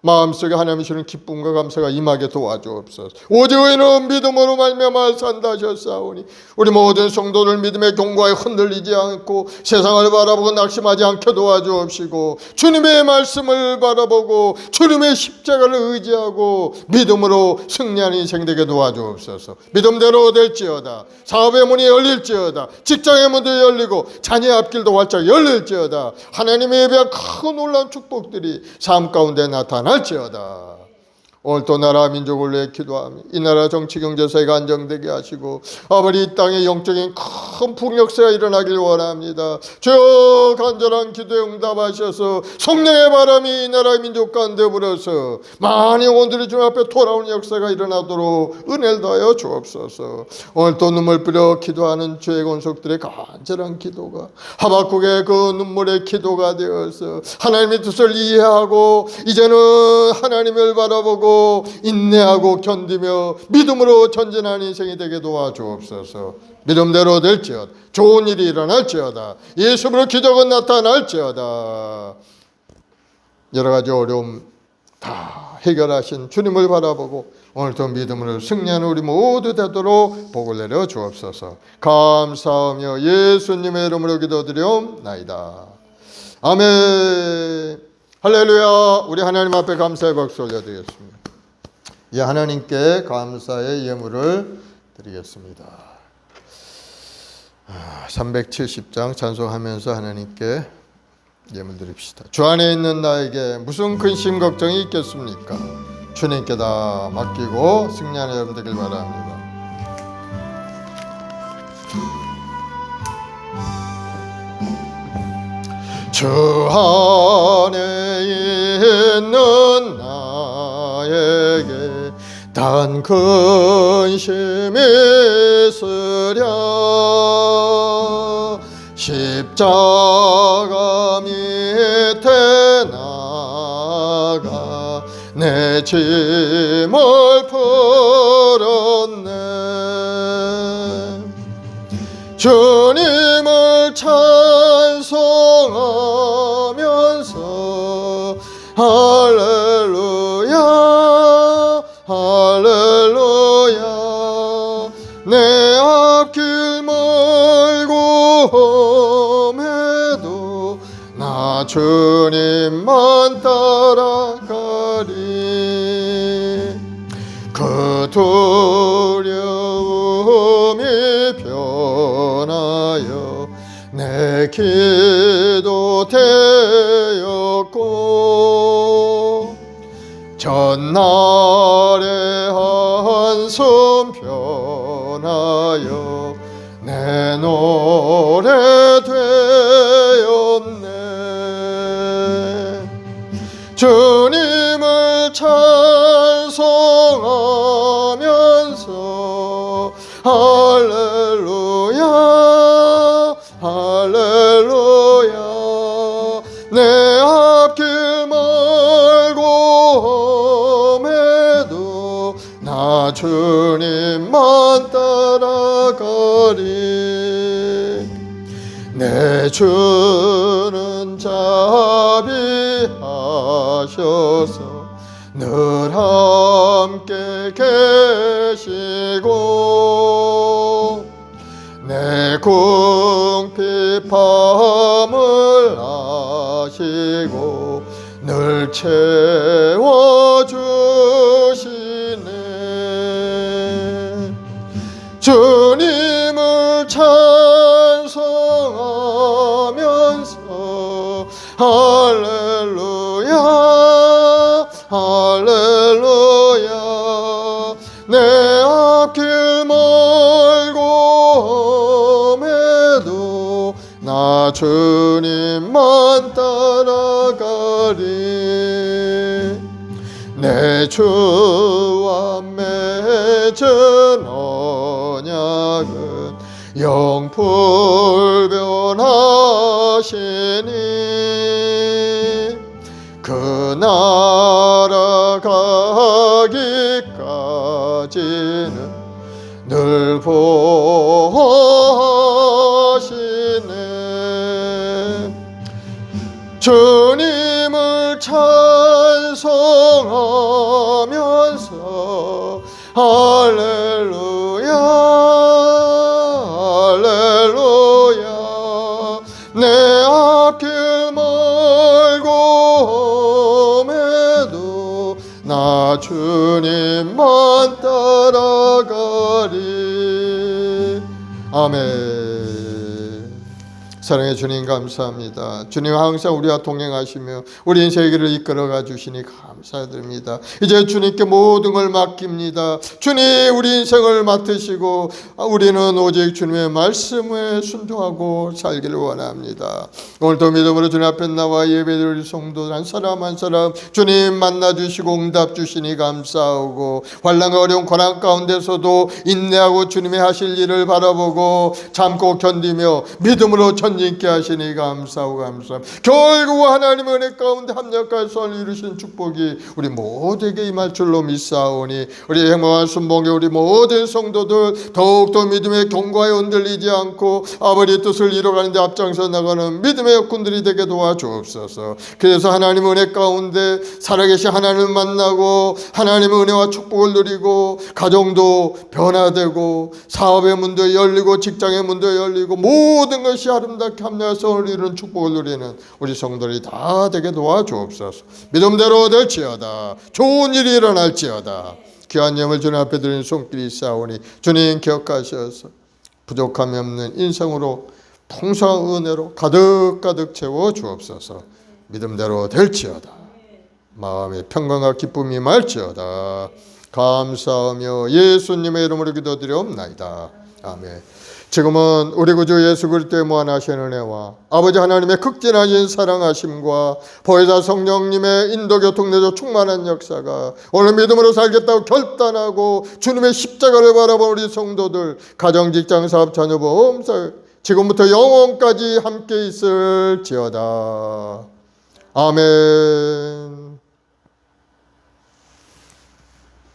마음속에 하나님이 주는 기쁨과 감사가 임하게 도와주옵소서. 오직 의인은 믿음으로 말미암아 산다 하셨사오니 우리 모든 성도들 믿음의 경과에 흔들리지 않고 세상을 바라보고 낙심하지 않게 도와주옵시고 주님의 말씀을 바라보고 주님의 십자가를 의지하고 믿음으로 승리하는 인생 되게 도와주옵소서. 믿음대로 될지어다. 사업의 문이 열릴지어다. 직장의 문도 열리고 자녀의 앞길도 활짝 열릴지어다. 하나님의 예배한 큰 놀라운 축복들이 삶 가운데 나타날지어다. 오늘 또 나라 민족을 위해 기도하며 이 나라 정치 경제 사회가 안정되게 하시고 아버지 이 땅에 영적인 큰 풍력세가 일어나길 원합니다. 주여 간절한 기도에 응답하셔서 성령의 바람이 이 나라 민족 가운데 불어서 많은 영혼들이 주님 앞에 돌아오는 역사가 일어나도록 은혜를 더하여 주옵소서. 오늘 또 눈물 뿌려 기도하는 주의 권속들의 간절한 기도가 하박국의 그 눈물의 기도가 되어서 하나님의 뜻을 이해하고 이제는 하나님을 바라보고 인내하고 견디며 믿음으로 전진하는 인생이 되게 도와주옵소서. 믿음대로 될지어다. 좋은 일이 일어날지어다. 예수로 기적은 나타날지어다. 여러 가지 어려움 다 해결하신 주님을 바라보고 오늘도 믿음으로 승리하는 우리 모두 되도록 복을 내려 주옵소서. 감사하며 예수님의 이름으로 기도드리옵나이다. 아멘. 할렐루야. 우리 하나님 앞에 감사의 박수 올려드리겠습니다. 예, 하나님께 감사의 예물을 드리겠습니다. 370장 찬송하면서 하나님께 예물 드립시다. 주 안에 있는 나에게 무슨 근심 걱정이 있겠습니까? 주님께 다 맡기고 승리하는 여러분 되길 바랍니다. 주 안에 있는 나에게 단 근심이 있으랴 십자가 밑에 나가 내 짐을 풀었네. 주님을 찬송하면서 할렐루야 할렐루야 내 앞길 멀고 험해도 나 주님만 따라가리. 그 두려움이 변하여 내 기도 되었고 전날의 한숨 변하여 내 노래 되었네. 주님을 찬송하면서 할렐루야 할렐루야 내 앞길 멀고 험해도 나 주님만 따라가리. 내 주는 자비하셔서 늘 함께 계시고 내 궁핍함을 아시고 늘 채워주시네. 주님을 찬송하면서 할렐루야 할렐루야 내 앞길 멀고 험해도 나 주님만 따라가리. 내 주와 맺은 언약은 영불변하시니 그 나라 가기까지는 늘 보호하시네. 주님을 찬송하면서 할렐루야 할렐루야 내 앞길 멀고 험해도 나 주님만 따라가리. 아멘. 사랑해 주님 감사합니다. 주님 항상 우리와 동행하시며 우리 인생의 길을 이끌어가 주시니 감사드립니다. 이제 주님께 모든 걸 맡깁니다. 주님 우리 인생을 맡으시고 우리는 오직 주님의 말씀에 순종하고 살기를 원합니다. 오늘도 믿음으로 주님 앞에 나와 예배드릴 성도 한 사람 한 사람 주님 만나주시고 응답 주시니 감사하고 환난과 어려운 고난 가운데서도 인내하고 주님의 하실 일을 바라보고 참고 견디며 믿음으로 전진케 하시니 감사하고 감사합니다. 결국 하나님의 은혜 가운데 합력할 선을 이루신 축복이 우리 모두에게 임할 줄로 믿사오니 우리 행복한 순봉에 우리 모든 성도들 더욱더 믿음의 경과에 흔들리지 않고 아버지 뜻을 이뤄가는 데 앞장서 나가는 믿음의 역군들이 되게 도와주옵소서. 그래서 하나님의 은혜 가운데 살아계신 하나님을 만나고 하나님의 은혜와 축복을 누리고 가정도 변화되고 사업의 문도 열리고 직장의 문도 열리고 모든 것이 아름답게 합리화성을 이루는 축복을 누리는 우리 성도들이 다 되게 도와주옵소서. 믿음대로 될지어다. 좋은 일이 일어날지어다. 귀한 예물 주님 앞에 드리는 손길이 있사오니 주님 기억하셔서 부족함이 없는 인생으로 풍성한 은혜로 가득가득 채워 주옵소서. 믿음대로 될지어다. 마음의 평강과 기쁨이 말지어다. 감사하며 예수님의 이름으로 기도드리옵나이다. 아멘. 지금은 우리 구주 예수 그리스도의 무한하신 은혜와 아버지 하나님의 극진하신 사랑하심과 보혜사 성령님의 인도교통 내조 충만한 역사가 오늘 믿음으로 살겠다고 결단하고 주님의 십자가를 바라본 우리 성도들 가정 직장 사업 자녀 보험 지금부터 영원까지 함께 있을지어다. 아멘.